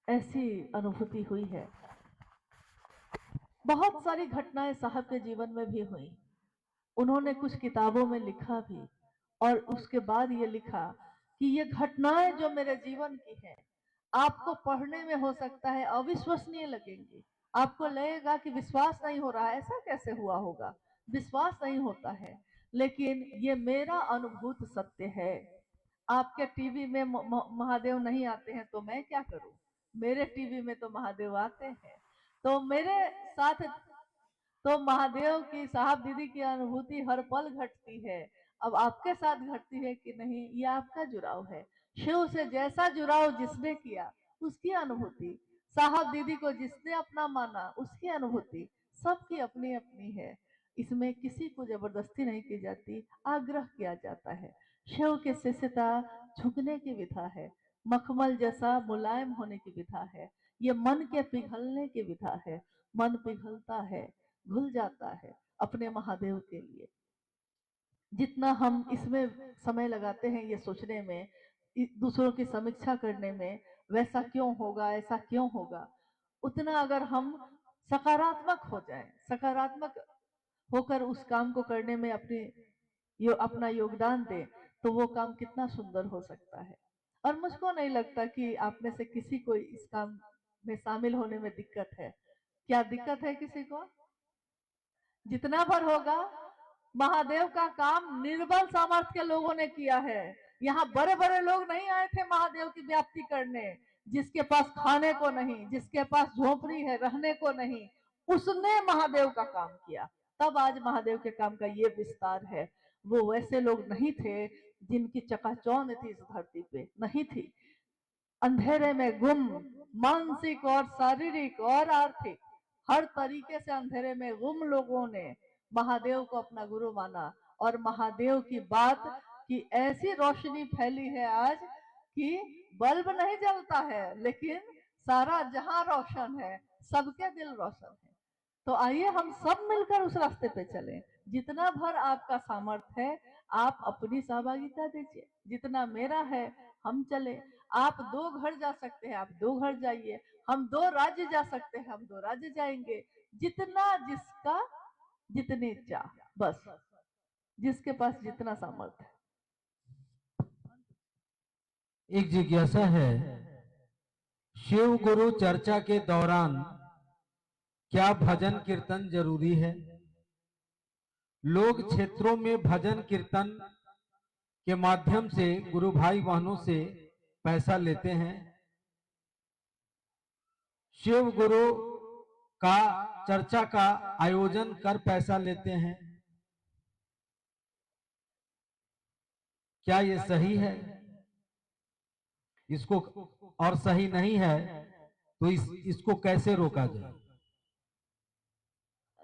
ऐसी अनुभूति हुई है। बहुत सारी घटनाएं साहब के जीवन में भी हुई, उन्होंने कुछ किताबों में लिखा भी, और उसके बाद ये लिखा कि ये घटनाएं जो मेरे जीवन की हैं, आपको पढ़ने में हो सकता है अविश्वसनीय लगेंगी, आपको लगेगा कि विश्वास नहीं हो रहा है, ऐसा कैसे हुआ होगा, विश्वास नहीं होता है, लेकिन ये मेरा अनुभूत सत्य है। आपके टीवी में महादेव नहीं आते हैं तो मैं क्या करूं, मेरे टीवी में तो महादेव आते हैं। तो मेरे साथ तो महादेव की, साहब दीदी की अनुभूति हर पल घटती है। अब आपके साथ घटती है कि नहीं, ये आपका जुड़ाव है। शिव से जैसा जुड़ाव जिसने किया उसकी अनुभूति, साहब दीदी को जिसने अपना माना उसकी अनुभूति, सबकी अपनी अपनी है, इसमें किसी को जबरदस्ती नहीं की जाती, आग्रह किया जाता है। शिव के शिष्यता झुकने की विधा है, मखमल जैसा मुलायम होने की विधा है, ये मन के पिघलने की विधा है। मन पिघलता है, घुल जाता है अपने महादेव के लिए। जितना हम इसमें समय लगाते हैं ये सोचने में, दूसरों की समीक्षा करने में, वैसा क्यों होगा, ऐसा क्यों होगा, उतना अगर हम सकारात्मक हो जाएं, सकारात्मक होकर उस काम को करने में अपना योगदान दें, तो वो काम कितना सुंदर हो सकता है। और मुझको नहीं लगता कि आप में से किसी को इस काम में शामिल होने में दिक्कत है। क्या दिक्कत है किसी को? जितना भर होगा, महादेव का काम निर्बल सामर्थ्य के लोगों ने किया है। यहाँ बड़े बड़े लोग नहीं आए थे महादेव की व्याप्ति करने। जिसके पास खाने को नहीं, जिसके पास झोपड़ी है रहने को नहीं, उसने महादेव का काम किया। तब आज महादेव के काम का ये विस्तार है। वो वैसे लोग नहीं थे जिनकी चकाचौंध थी इस धरती पे, नहीं थी। अंधेरे में गुम, मानसिक और शारीरिक और आर्थिक हर तरीके से अंधेरे में गुम लोगों ने महादेव को अपना गुरु माना। और महादेव की बात की ऐसी रोशनी फैली है आज कि बल्ब नहीं जलता है, लेकिन सारा जहां रोशन है, सबके दिल रोशन है। तो आइए हम सब मिलकर उस रास्ते पे चलें। जितना भर आपका सामर्थ्य है, आप अपनी सहभागिता दीजिए। जितना मेरा है, हम चले। आप 2 घर जा सकते हैं, आप 2 घर जाइए। हम 2 राज्य जा सकते हैं, हम 2 राज्य जाएंगे। जितना जिसका जितनी इच्छा, बस जिसके पास जितना सामर्थ्य है। एक जिज्ञासा है, शिव गुरु चर्चा के दौरान क्या भजन कीर्तन जरूरी है? लोग क्षेत्रों में भजन कीर्तन के माध्यम से गुरु भाई बहनों से पैसा लेते हैं। शिव गुरु का चर्चा का आयोजन कर पैसा लेते हैं। क्या ये सही है? इसको और सही नहीं है तो इसको कैसे रोका जाए?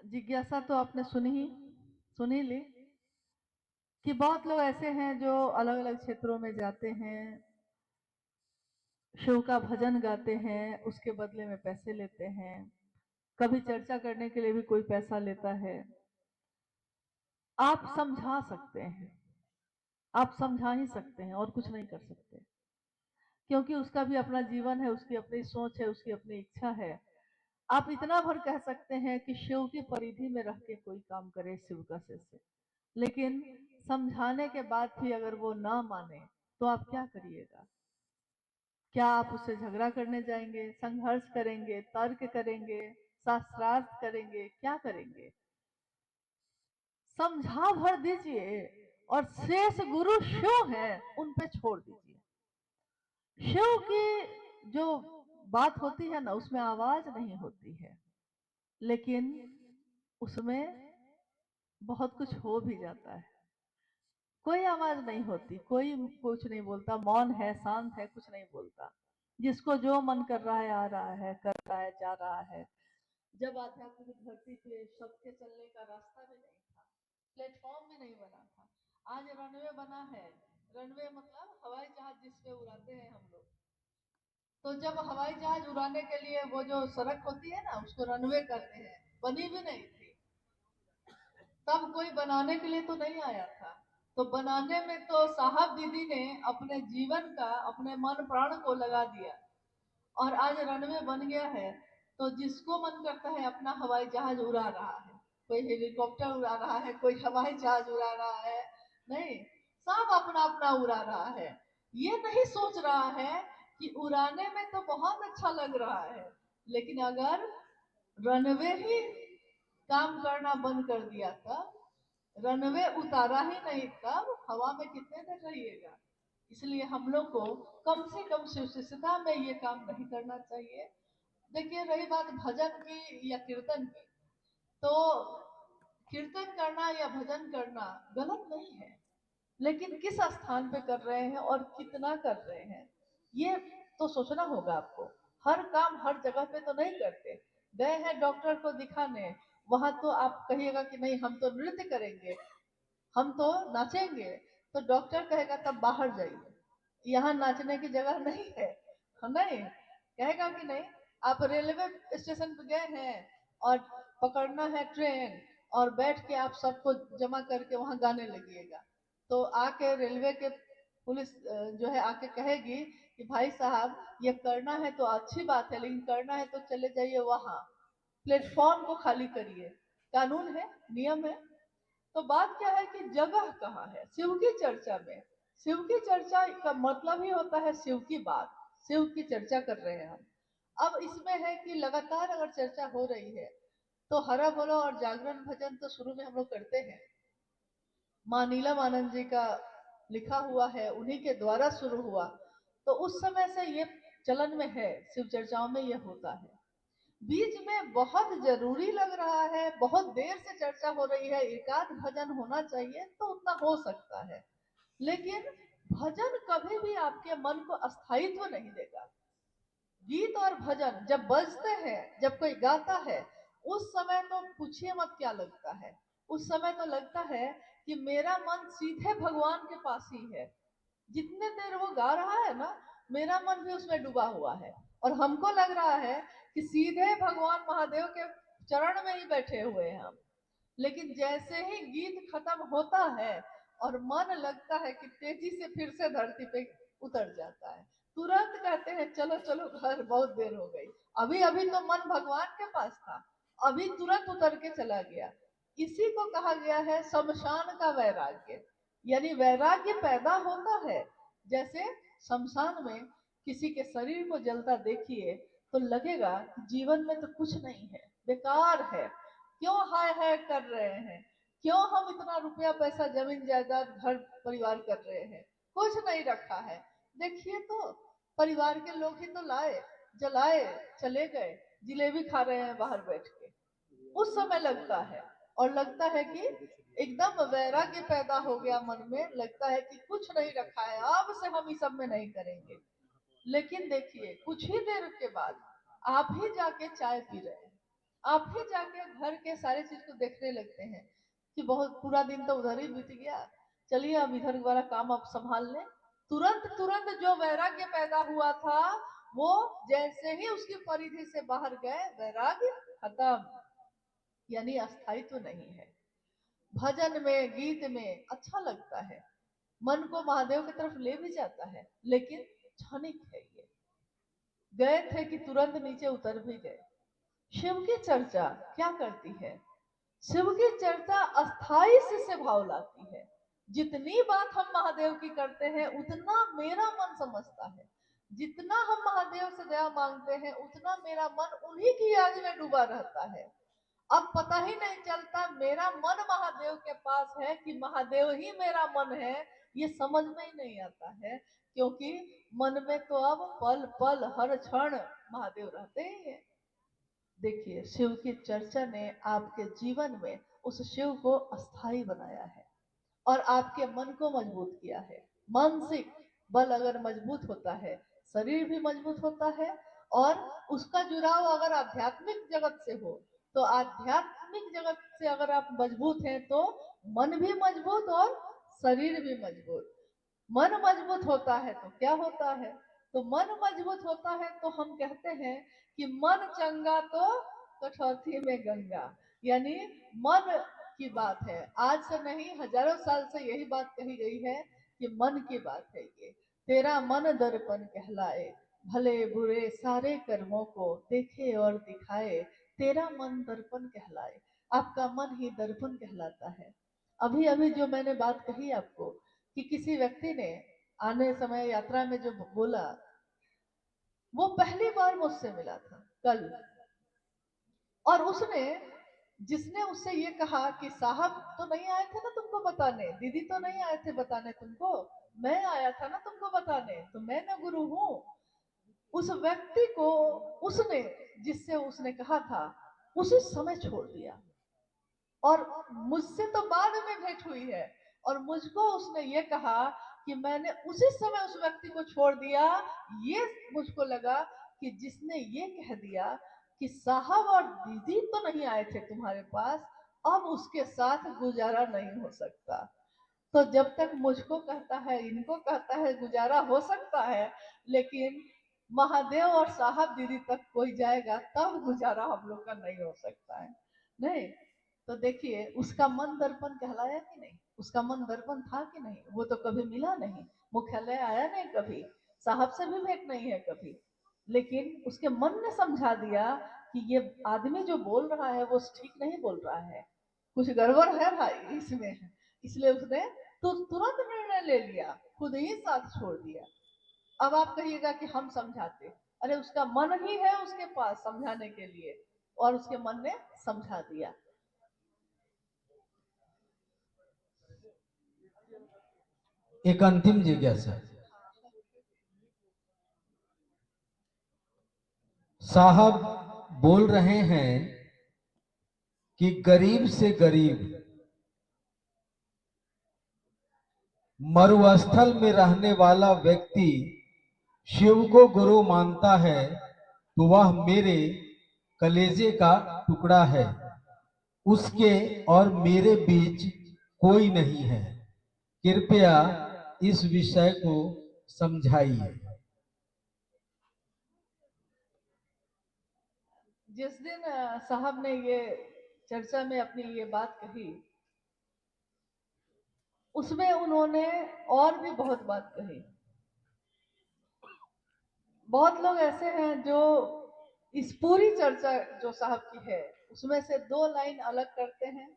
जिज्ञासा तो आपने सुनी ली कि बहुत लोग ऐसे हैं जो अलग अलग क्षेत्रों में जाते हैं, शिव का भजन गाते हैं, उसके बदले में पैसे लेते हैं। कभी चर्चा करने के लिए भी कोई पैसा लेता है। आप समझा सकते हैं, आप समझा ही सकते हैं और कुछ नहीं कर सकते, क्योंकि उसका भी अपना जीवन है, उसकी अपनी सोच है, उसकी अपनी इच्छा है। आप इतना भर कह सकते हैं कि शिव की परिधि में रह के कोई काम करे शिव का शिष्य, लेकिन समझाने के बाद भी अगर वो ना माने तो आप क्या करिएगा? क्या आप उससे झगड़ा करने जाएंगे, संघर्ष करेंगे, तर्क करेंगे, शास्त्रार्थ करेंगे, क्या करेंगे? समझा भर दीजिए और शेष गुरु शिव है, उन पे छोड़ दीजिए। शिव की जो बात होती है ना, उसमें आवाज नहीं होती है, लेकिन उसमें बहुत कुछ हो भी जाता है। कोई आवाज नहीं होती, कोई कुछ नहीं बोलता, मौन है, शांत है, कुछ नहीं बोलता। जिसको जो मन कर रहा है, आ रहा है, कर रहा है, जा रहा है। जब आध्यात्मिक धरती पे सबके चलने का रास्ता भी नहीं था, प्लेटफॉर्म भी नहीं बना था, आज रनवे बना है। रनवे मतलब हवाई जहाज जिसपे उड़ाते हैं हम लोग। तो जब हवाई जहाज उड़ाने के लिए वो जो सड़क होती है ना, उसको रनवे करते हैं, बनी भी नहीं थी। तब कोई बनाने के लिए तो नहीं आया था। तो बनाने में तो साहब दीदी ने अपने जीवन का, अपने मन प्राण को लगा दिया, और आज रनवे बन गया है। तो जिसको मन करता है अपना हवाई जहाज उड़ा रहा है, कोई हेलीकॉप्टर उड़ा रहा है, कोई हवाई जहाज उड़ा रहा है, नहीं, सब अपना अपना उड़ा रहा है। ये नहीं सोच रहा है कि उड़ाने में तो बहुत अच्छा लग रहा है, लेकिन अगर रनवे ही काम करना बंद कर दिया, तब रनवे उतारा ही नहीं, तब हवा में कितने देर रहिएगा? इसलिए हम लोग को कम से कम शिष्यता में ये काम नहीं करना चाहिए। देखिए, रही बात भजन की या कीर्तन की, तो कीर्तन करना या भजन करना गलत नहीं है, लेकिन किस स्थान पे कर रहे हैं और कितना कर रहे हैं, ये तो सोचना होगा आपको। हर काम हर जगह पे तो नहीं करते। गए हैं डॉक्टर को दिखाने, वहां तो आप कहिएगा कि नहीं हम तो नृत्य करेंगे, हम तो नाचेंगे, तो डॉक्टर कहेगा तब बाहर जाइए, यहाँ नाचने की जगह नहीं है। नहीं कहेगा कि नहीं। आप रेलवे स्टेशन पे गए हैं और पकड़ना है ट्रेन, और बैठ के आप सबको जमा करके वहां गाने लगिएगा, तो आके रेलवे के पुलिस जो है आके कहेगी कि भाई साहब ये करना है तो अच्छी बात है, लेकिन करना है तो चले जाइए वहां, प्लेटफॉर्म को खाली करिए। कानून है, नियम है। तो बात क्या है कि जगह कहाँ है शिव की चर्चा में। शिव की चर्चा का मतलब ही होता है शिव की बात, शिव की चर्चा कर रहे हैं हम। अब इसमें है कि लगातार अगर चर्चा हो रही है तो हरा बोलो और जागरण भजन तो शुरू में हम लोग करते हैं, माँ नीलम आनंद जी का लिखा हुआ है, उन्हीं के द्वारा शुरू हुआ, तो उस समय से ये चलन में है, शिव चर्चाओं में ये होता है। बीच में बहुत जरूरी लग रहा है, बहुत देर से चर्चा हो रही है, एकाध भजन होना चाहिए तो उतना हो सकता है, लेकिन भजन कभी भी आपके मन को अस्थायित्व नहीं देगा। गीत और भजन जब बजते हैं, जब कोई गाता है, उस समय तो पूछिए मत क्या लगता है। उस समय तो लगता है कि मेरा मन सीधे भगवान के पास ही है। जितने देर वो गा रहा है ना, मेरा मन भी उसमें डूबा हुआ है, और हमको लग रहा है कि सीधे भगवान महादेव के चरण में ही बैठे हुए हैं हम। लेकिन जैसे ही गीत खत्म होता है और मन लगता है कि तेजी से फिर से धरती पे उतर जाता है, तुरंत कहते हैं चलो चलो घर, बहुत देर हो गई। अभी अभी तो मन भगवान के पास था, अभी तुरंत उतर के चला गया। इसी को कहा गया है शमशान का वैराग्य। यानी वैराग्य पैदा होता है, जैसे शमशान में किसी के शरीर को जलता देखिए तो लगेगा कि जीवन में तो कुछ नहीं है, बेकार है, क्यों हाय हाय कर रहे हैं, क्यों हम इतना रुपया पैसा जमीन जायदाद घर परिवार कर रहे हैं, कुछ नहीं रखा है। देखिए तो परिवार के लोग ही तो लाए, जलाए, चले गए, जिलेबी खा रहे हैं बाहर बैठ के। उस समय लगता है, और लगता है कि एकदम वैराग्य पैदा हो गया मन में, लगता है कि कुछ नहीं रखा है, अब से हम इस सब में नहीं करेंगे। लेकिन देखिए कुछ ही देर के बाद आप ही जाके चाय पी रहे हैं, आप ही जाके घर के सारे चीज को देखने लगते हैं कि बहुत पूरा दिन तो उधर ही बीत गया, चलिए अब इधर वाला काम अब संभाल लें। तुरंत तुरंत जो वैराग्य पैदा हुआ था, वो जैसे ही उसकी परिधि से बाहर गए, वैराग्य खत्म, यानी अस्थायित्व नहीं है। भजन में, गीत में अच्छा लगता है, मन को महादेव की तरफ ले भी जाता है, लेकिन क्षणिक है ये। गए थे कि तुरंत नीचे उतर भी गए। शिव की चर्चा क्या करती है? शिव की चर्चा अस्थाई से भाव लाती है। जितनी बात हम महादेव की करते हैं उतना मेरा मन समझता है, जितना हम महादेव से दया मांगते हैं उतना मेरा मन उन्हीं की याद में डूबा रहता है। अब पता ही नहीं चलता मेरा मन महादेव के पास है कि महादेव ही मेरा मन है, ये समझ में ही नहीं आता है, क्योंकि मन में तो अब पल पल हर क्षण महादेव रहते ही हैं। देखिए शिव की चर्चा ने आपके जीवन में उस शिव को अस्थाई बनाया है और आपके मन को मजबूत किया है। मानसिक बल अगर मजबूत होता है, शरीर भी मजबूत होता है, और उसका जुड़ाव अगर आध्यात्मिक जगत से हो, तो आध्यात्मिक जगत से अगर आप मजबूत हैं तो मन भी मजबूत और शरीर भी मजबूत। मन मजबूत होता है तो क्या होता है? तो मन मजबूत होता है तो हम कहते हैं कि मन चंगा तो कठौती में गंगा। यानी मन की बात है, आज से नहीं हजारों साल से यही बात कही गई है कि मन की बात है ये। तेरा मन दर्पण कहलाए, भले बुरे सारे कर्मों को देखे और दिखाए, तेरा मन दर्पण कहलाए। आपका मन ही दर्पण कहलाता है। अभी अभी जो मैंने बात कही आपको कि किसी व्यक्ति ने आने समय यात्रा में जो बोला, वो पहली बार मुझसे मिला था कल, और उसने, जिसने उससे ये कहा कि साहब तो नहीं आए थे ना तुमको बताने, दीदी तो नहीं आए थे बताने तुमको, मैं आया था ना तुमको बताने, तो मैं ना गुरु हूँ। उस व्यक्ति को उसने, जिससे उसने कहा था, उसी समय छोड़ दिया, और मुझसे तो बाद में भेंट हुई है, और मुझको उसने ये कहा कि मैंने उसी समय उस व्यक्ति को छोड़ दिया। ये मुझको लगा कि जिसने ये कह दिया कि साहब और दीदी तो नहीं आए थे तुम्हारे पास, अब उसके साथ गुजारा नहीं हो सकता। तो जब तक मुझको कहता है, इनको कहता है गुजारा हो सकता है, लेकिन महादेव और साहब दीदी तक कोई जाएगा तब गुजारा हम लोग का नहीं हो सकता है। नहीं तो देखिए, उसका मन दर्पण कहलाया कि नहीं, उसका मन दर्पण था कि नहीं, वो तो कभी मिला नहीं, मुख्यालय आया नहीं कभी, साहब से भी भेंट नहीं है कभी, लेकिन उसके मन ने समझा दिया कि ये आदमी जो बोल रहा है वो ठीक नहीं बोल रहा है, कुछ गड़बड़ है भाई इसमें, इसलिए उसने तो तुरंत निर्णय ले लिया, खुद ही साथ छोड़ दिया। अब आप कहिएगा कि हम समझाते, अरे उसका मन ही है उसके पास समझाने के लिए, और उसके मन ने समझा दिया। एक अंतिम जिज्ञासा, साहब बोल रहे हैं कि गरीब से गरीब मरुस्थल में रहने वाला व्यक्ति शिव को गुरु मानता है तो वह मेरे कलेजे का टुकड़ा है, उसके और मेरे बीच कोई नहीं है, कृपया इस विषय को समझाइए। जिस दिन साहब ने ये चर्चा में अपनी ये बात कही, उसमें उन्होंने और भी बहुत बात कही। बहुत लोग ऐसे हैं जो इस पूरी चर्चा जो साहब की है उसमें से 2 लाइन अलग करते हैं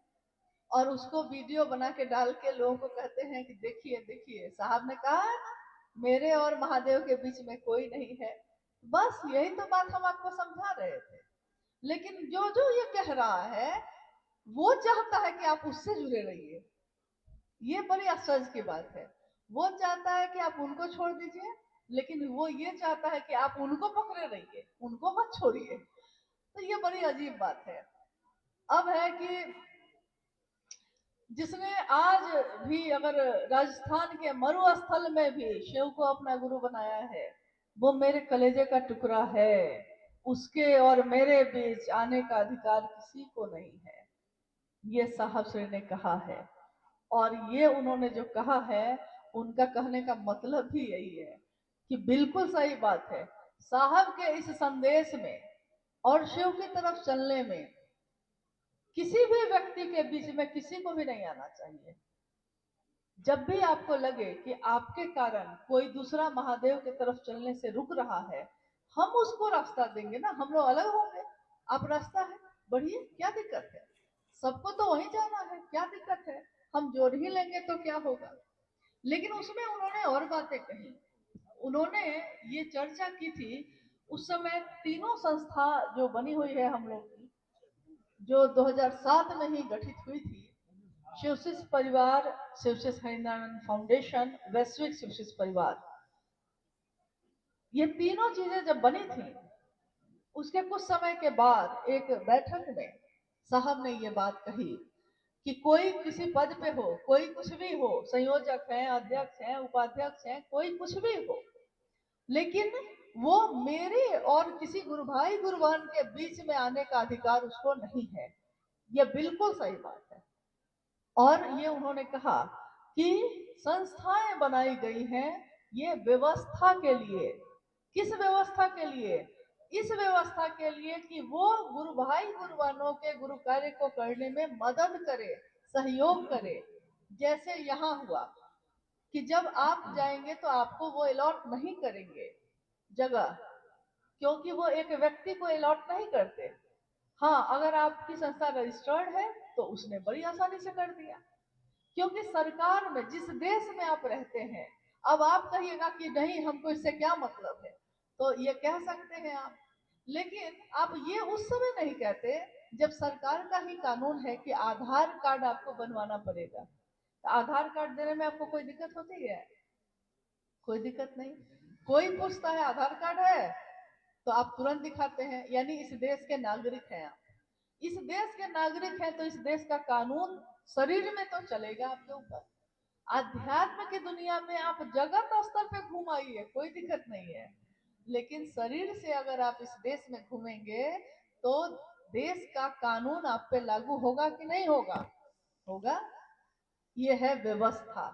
और उसको वीडियो बना के डाल के लोगों को कहते हैं कि देखिए देखिए साहब ने कहा है ना, मेरे और महादेव के बीच में कोई नहीं है। बस यही तो बात हम आपको समझा रहे थे, लेकिन जो जो ये कह रहा है वो चाहता है कि आप उससे जुड़े रहिए। ये बड़ी आश्चर्य की बात है। वो चाहता है कि आप उनको छोड़ दीजिए, लेकिन वो ये चाहता है कि आप उनको पकड़े रहिए, उनको मत छोड़िए। तो ये बड़ी अजीब बात है। अब है कि जिसने आज भी अगर राजस्थान के मरुस्थल में भी शिव को अपना गुरु बनाया है, वो मेरे कलेजे का टुकड़ा है, उसके और मेरे बीच आने का अधिकार किसी को नहीं है, ये साहब श्री ने कहा है। और ये उन्होंने जो कहा है, उनका कहने का मतलब भी यही है कि बिल्कुल सही बात है। साहब के इस संदेश में और शिव की तरफ चलने में किसी भी व्यक्ति के बीच में किसी को भी नहीं आना चाहिए। जब भी आपको लगे कि आपके कारण कोई दूसरा महादेव की तरफ चलने से रुक रहा है, हम उसको रास्ता देंगे ना, हम लोग अलग होंगे, आप रास्ता है बढ़िए, क्या दिक्कत है, सबको तो वहीं जाना है, क्या दिक्कत है, हम जोड़ ही लेंगे तो क्या होगा। लेकिन उसमें उन्होंने और बातें कही। उन्होंने ये चर्चा की थी, उस समय तीनों संस्था जो बनी हुई है हम लोग की, जो 2007 में ही गठित हुई थी, शिवशिष्य परिवार, शिवशिष्य हरिनारायण फाउंडेशन, वैश्विक शिवशिष्य परिवार, ये तीनों चीजें जब बनी थी, उसके कुछ समय के बाद एक बैठक में साहब ने ये बात कही कि कोई किसी पद पे हो, कोई कुछ भी हो, संयोजक है, अध्यक्ष है, उपाध्यक्ष है, कोई कुछ भी हो, लेकिन वो मेरे और किसी गुरु भाई गुरुवान के बीच में आने का अधिकार उसको नहीं है। ये बिल्कुल सही बात है। और ये उन्होंने कहा कि संस्थाएं बनाई गई हैं ये व्यवस्था के लिए। किस व्यवस्था के लिए? इस व्यवस्था के लिए कि वो गुरु भाई गुरुवानों के गुरु कार्य को करने में मदद करे, सहयोग करे। जैसे यहाँ हुआ कि जब आप जाएंगे तो आपको वो अलॉट नहीं करेंगे जगह, क्योंकि वो एक व्यक्ति को अलॉट नहीं करते। हाँ, अगर आपकी संस्था रजिस्टर्ड है तो उसने बड़ी आसानी से कर दिया, क्योंकि सरकार में जिस देश में आप रहते हैं, अब आप कहिएगा कि नहीं हमको इससे क्या मतलब है, तो ये कह सकते हैं आप, लेकिन आप ये उस समय नहीं कहते जब सरकार का ही कानून है कि आधार कार्ड आपको बनवाना पड़ेगा। तो आधार कार्ड देने में आपको कोई दिक्कत होती है? कोई दिक्कत नहीं। कोई पूछता है आधार कार्ड है तो आप तुरंत दिखाते हैं, यानी इस देश के नागरिक हैं आप। इस देश के नागरिक हैं तो इस देश का कानून शरीर में तो चलेगा आपके ऊपर। अध्यात्म की दुनिया में आप जगत स्तर पे घूम आइए, कोई दिक्कत नहीं है, लेकिन शरीर से अगर आप इस देश में घूमेंगे तो देश का कानून आप पे लागू होगा कि नहीं होगा? होगा। ये है व्यवस्था।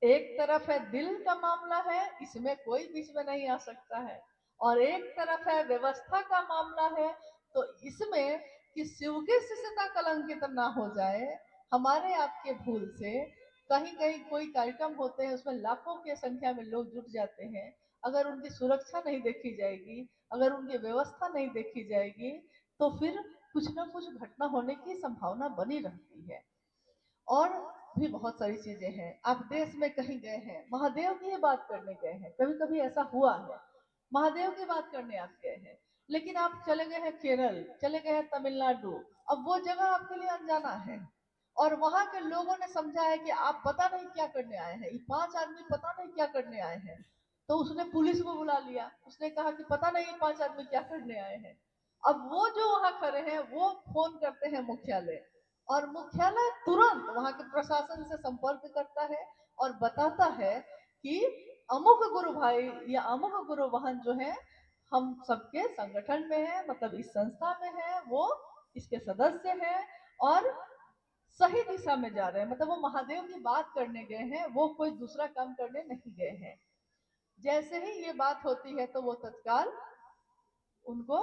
एक तरफ है दिल का मामला है, इसमें कोई बीच में नहीं आ सकता है, और एक तरफ है व्यवस्था का मामला है, तो इसमें कि शिव की शिष्यता कलंकित ना हो जाए हमारे आपके भूल से। कहीं कहीं कोई कार्यक्रम होते हैं, उसमें लाखों की संख्या में लोग जुट जाते हैं, अगर उनकी सुरक्षा नहीं देखी जाएगी, अगर उनकी व्यवस्था नहीं देखी जाएगी, तो फिर कुछ ना कुछ घटना होने की संभावना बनी रहती है। और भी बहुत सारी चीजें हैं। आप देश में कहीं गए हैं, महादेव की ही बात करने गए हैं, कभी कभी ऐसा हुआ है, महादेव की बात करने आप गए हैं, लेकिन आप चले गए हैं केरल, चले गए हैं तमिलनाडु, अब वो जगह आपके लिए अनजाना है, और वहां के लोगों ने समझा है कि आप पता नहीं क्या करने आए हैं, ये 5 आदमी पता नहीं क्या करने आए हैं, तो उसने पुलिस को बुला लिया, उसने कहा कि पता नहीं 5 आदमी क्या करने आए हैं। अब वो जो वहां खड़े हैं वो फोन करते हैं मुख्यालय, और मुख्यालय तुरंत वहां के प्रशासन से संपर्क करता है और बताता है कि अमुक गुरु भाई या अमुक गुरु वाहन जो है हम सबके संगठन में है, मतलब इस संस्था में है, वो इसके सदस्य हैं और सही दिशा में जा रहे हैं, मतलब वो महादेव की बात करने गए हैं, वो कोई दूसरा काम करने नहीं गए हैं। जैसे ही ये बात होती है तो वो तत्काल उनको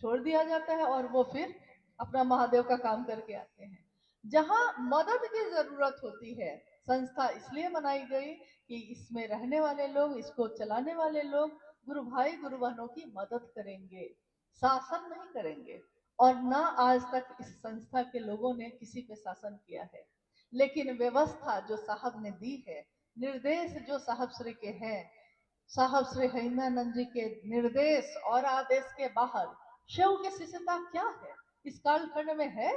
छोड़ दिया जाता है और वो फिर अपना महादेव का काम करके आते हैं। जहां मदद की जरूरत होती है, संस्था इसलिए बनाई गई कि इसमें रहने वाले लोग, इसको चलाने वाले लोग गुरु भाई गुरु बहनों की मदद करेंगे, शासन नहीं करेंगे। और ना आज तक इस संस्था के लोगों ने किसी पे शासन किया है, लेकिन व्यवस्था जो साहब ने दी है, निर्देश जो साहब श्री के हैं, साहब श्री हरिमानंद जी के निर्देश और आदेश के बाहर शिव की शिष्यता क्या है इस कालखंड में है?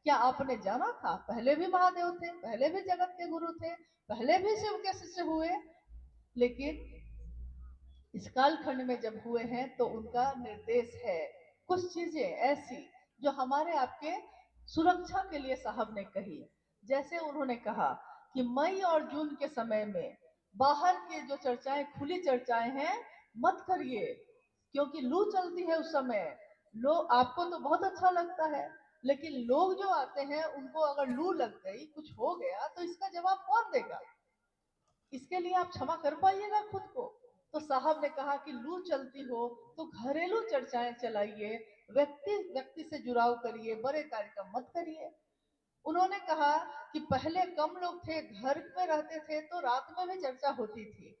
क्या आपने जाना था? पहले भी महादेव थे, पहले भी जगत के गुरु थे, पहले भी शिव के शिष्य हुए, लेकिन इस कालखंड में जब हुए हैं तो उनका निर्देश है। कुछ चीजें ऐसी जो हमारे आपके सुरक्षा के लिए साहब ने कही, जैसे उन्होंने कहा कि मई और जून के समय में बाहर के जो चर्चाएं, खुली चर्चाएं हैं, मत करिए, क्योंकि लू चलती है उस समय। लोग, आपको तो बहुत अच्छा लगता है, लेकिन लोग जो आते हैं उनको अगर लू लग गई, कुछ हो गया, तो इसका जवाब कौन देगा? इसके लिए आप क्षमा कर पाइएगा खुद को? तो साहब ने कहा कि लू चलती हो तो घरेलू चर्चाएं चलाइए, व्यक्ति व्यक्ति से जुड़ाव करिए, बड़े कार्यक्रम मत करिए। उन्होंने कहा कि पहले कम लोग थे, घर में रहते थे, तो रात में भी चर्चा होती थी।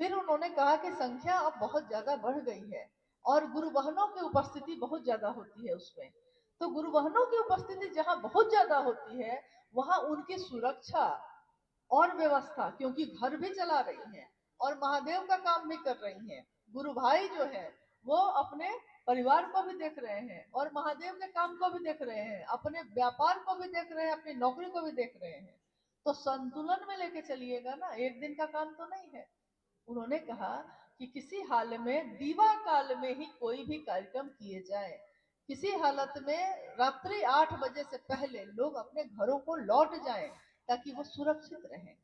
फिर उन्होंने कहा कि संख्या अब बहुत ज्यादा बढ़ गई है और गुरु बहनों की उपस्थिति बहुत ज्यादा होती है उसमें। तो गुरु बहनों की उपस्थिति जहां बहुत ज्यादा होती है, वहां उनकी सुरक्षा और व्यवस्था, क्योंकि घर भी चला रही हैं और महादेव का काम भी कर रही हैं, गुरु भाई जो है वो अपने परिवार को भी देख रहे हैं और महादेव के काम को भी देख रहे हैं, अपने व्यापार को भी देख रहे हैं, अपनी नौकरी को भी देख रहे हैं, तो संतुलन में लेके चलिएगा ना, एक दिन का काम तो नहीं है। उन्होंने कहा कि किसी हाल में दीवा काल में ही कोई भी कार्यक्रम किए जाए, किसी हालत में रात्रि 8 बजे से पहले लोग अपने घरों को लौट जाएं, ताकि वो सुरक्षित रहें।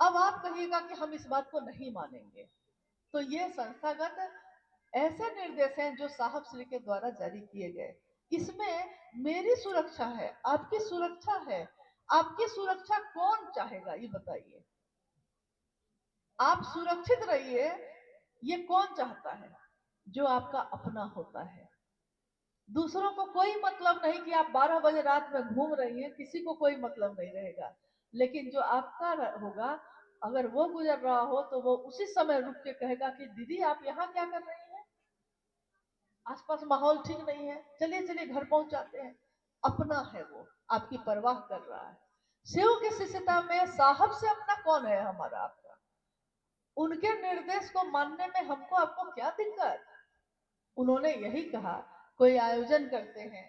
अब आप कहिएगा कि हम इस बात को नहीं मानेंगे, तो ये संस्थागत ऐसे निर्देश हैं जो साहब श्री के द्वारा जारी किए गए। इसमें मेरी सुरक्षा है, आपकी सुरक्षा है, आपकी सुरक्षा कौन चाहेगा ये बताइए? आप सुरक्षित रहिए, ये कौन चाहता है? जो आपका अपना होता है। दूसरों को कोई मतलब नहीं कि आप 12 बजे रात में घूम रही हैं, किसी को कोई मतलब नहीं रहेगा, लेकिन जो आपका होगा, अगर वो गुजर रहा हो तो वो उसी समय रुक के कहेगा कि दीदी आप यहाँ क्या कर रही हैं, आसपास माहौल ठीक नहीं है, चलिए चलिए घर पहुंचाते हैं। अपना है वो, आपकी परवाह कर रहा है। शिव की शिष्यता में साहब से अपना कौन है हमारा आपका? उनके निर्देश को मानने में हमको आपको क्या दिक्कत? उन्होंने यही कहा, कोई आयोजन करते हैं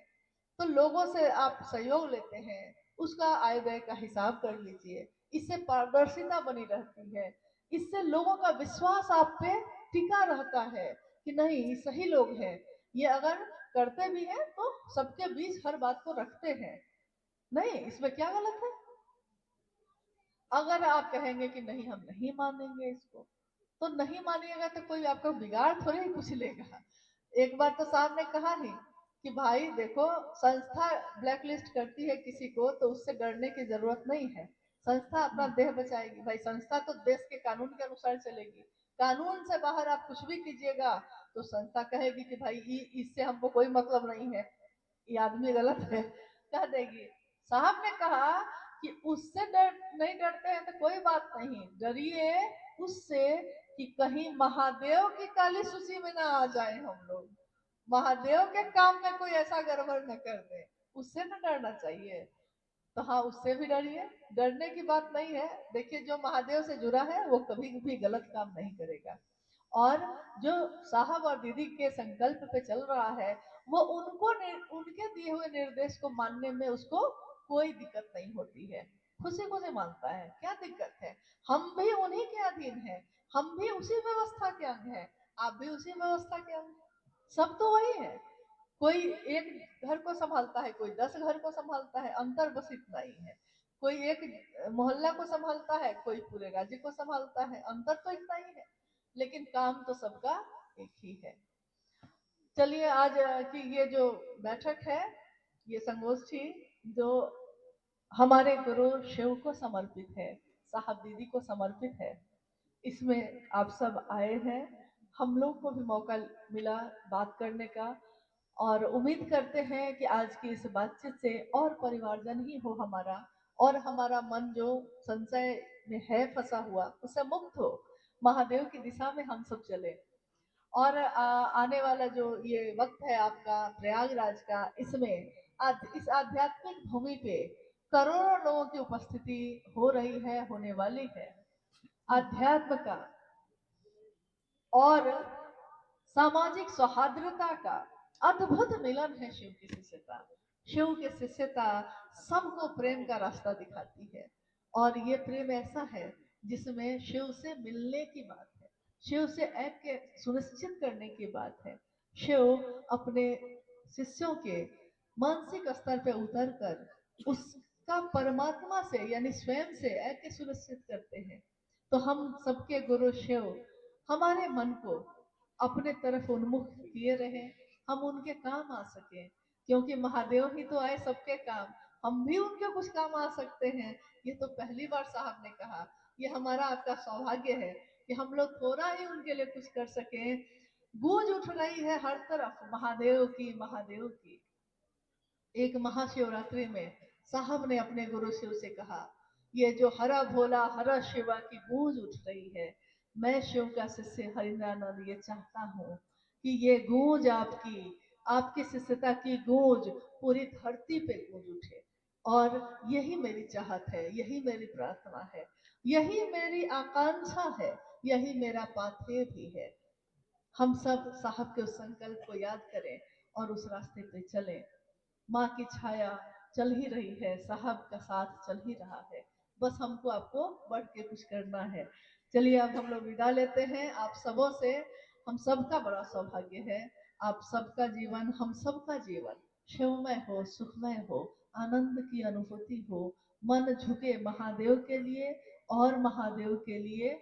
तो लोगों से आप सहयोग लेते हैं, उसका आय व्यय का हिसाब कर लीजिए, इससे पारदर्शिता बनी रहती है, इससे लोगों का विश्वास आप पे टिका रहता है कि नहीं ये सही लोग हैं, ये अगर करते भी हैं तो सबके बीच हर बात को रखते हैं, नहीं इसमें क्या गलत है? अगर आप कहेंगे कि नहीं हम नहीं मानेंगे इसको, तो नहीं मानिएगा तो कोई आपको बिगाड़ थोड़ी ही कुछ लेगा। एक बार तो साहब ने कहा ही कि भाई देखो, संस्था ब्लैकलिस्ट करती है किसी को तो उससे डरने की जरूरत नहीं है, संस्था अपना देह बचाएगी। भाई संस्था तो देश के कानून के अनुसार चलेगी, कानून से बाहर आप कुछ भी कीजिएगा तो संस्था कहेगी कि भाई इससे हमको कोई मतलब नहीं है, ये आदमी गलत है, कह देगी। साहब ने कहा कि उससे डर नहीं डरते हैं तो कोई बात नहीं, डरिए उससे कि कहीं महादेव की काली सूची में ना आ जाए हम लोग, महादेव के काम में कोई ऐसा गड़बड़ न कर दे, उससे न डरना चाहिए। तो हाँ, उससे भी डरिए, डरने की बात नहीं है। देखिए, जो महादेव से जुड़ा है वो कभी भी गलत काम नहीं करेगा, और जो साहब और दीदी के संकल्प पे चल रहा है वो उनके दिए हुए निर्देश को मानने में उसको कोई दिक्कत नहीं होती है, खुशी खुशी मानता है, क्या दिक्कत है। हम भी उन्हीं के अधीन हैं, हम भी उसी व्यवस्था के अंग हैं, आप भी उसी व्यवस्था के अंग हैं। सब तो वही है, कोई एक घर को संभालता है, कोई 10 घर को संभालता है, अंतर बस इतना ही है। कोई एक मोहल्ला को संभालता है, कोई पूरे राज्य को संभालता है, अंतर तो इतना ही है, लेकिन काम तो सबका एक ही है। चलिए, आज की ये जो बैठक है, ये संगोष्ठी जो हमारे गुरु शिव को समर्पित है, साहब दीदी को समर्पित है, इसमें आप सब आए हैं, हम लोग को भी मौका मिला बात करने का, और उम्मीद करते हैं कि आज की इस बातचीत से और परिवारजन ही हो हमारा, और हमारा मन जो संशय में है फंसा हुआ उससे मुक्त हो, महादेव की दिशा में हम सब चले। और आने वाला जो ये वक्त है आपका प्रयागराज का, इसमें इस आध्यात्मिक भूमि पे करोड़ों लोगों की उपस्थिति हो रही है, होने वाली है। अध्यात्म का और सामाजिक सौहार्द्रता का अद्भुत मिलन है शिव की शिष्यता। शिव की शिष्यता सबको प्रेम का रास्ता दिखाती है, और ये प्रेम ऐसा है जिसमें शिव से मिलने की बात है, शिव से ऐक्य सुनिश्चित करने की बात है। शिव अपने शिष्यों के मानसिक स्तर पर उतर कर उसका परमात्मा से यानी स्वयं से ऐक्य सुनिश्चित करते हैं। तो हम सबके गुरु शिव हमारे मन को अपने तरफ उन्मुख किए रहे, हम उनके काम आ सके, क्योंकि महादेव ही तो आए सबके काम, हम भी उनके कुछ काम आ सकते हैं। ये तो पहली बार साहब ने कहा, ये हमारा आपका सौभाग्य है कि हम लोग थोड़ा ही उनके लिए कुछ कर सके। गूंज उठ रही है हर तरफ महादेव की, महादेव की। एक महाशिवरात्रि में साहब ने अपने गुरु शिव से कहा, ये जो हरा भोला हरा शिवा की गूंज उठ रही है, मैं शिव का शिष्य हरिंद्रानंद ये चाहता हूँ कि ये गूंज आपकी आपकी शिष्यता की गूंज पूरी धरती पे गूंज उठे। और यही मेरी चाहत है, यही मेरी प्रार्थना है, यही मेरी आकांक्षा है, यही मेरा पाथेय भी है। हम सब साहब के उस संकल्प को याद करें और उस रास्ते पे चलें। माँ की छाया चल ही रही है, साहब का साथ चल ही रहा है, बस हमको आपको बढ़ के कुछ करना है। चलिए, अब हम लोग विदा लेते हैं आप सबों से। हम सबका बड़ा सौभाग्य है, आप सबका जीवन, हम सबका जीवन शिवमय हो, सुखमय हो, आनंद की अनुभूति हो, मन झुके महादेव के लिए, और महादेव के लिए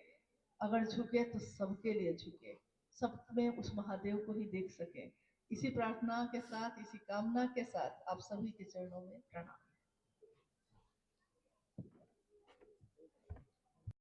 अगर झुके तो सबके लिए झुके, सब में उस महादेव को ही देख सके। इसी प्रार्थना के साथ, इसी कामना के साथ आप सभी के चरणों में प्रणाम।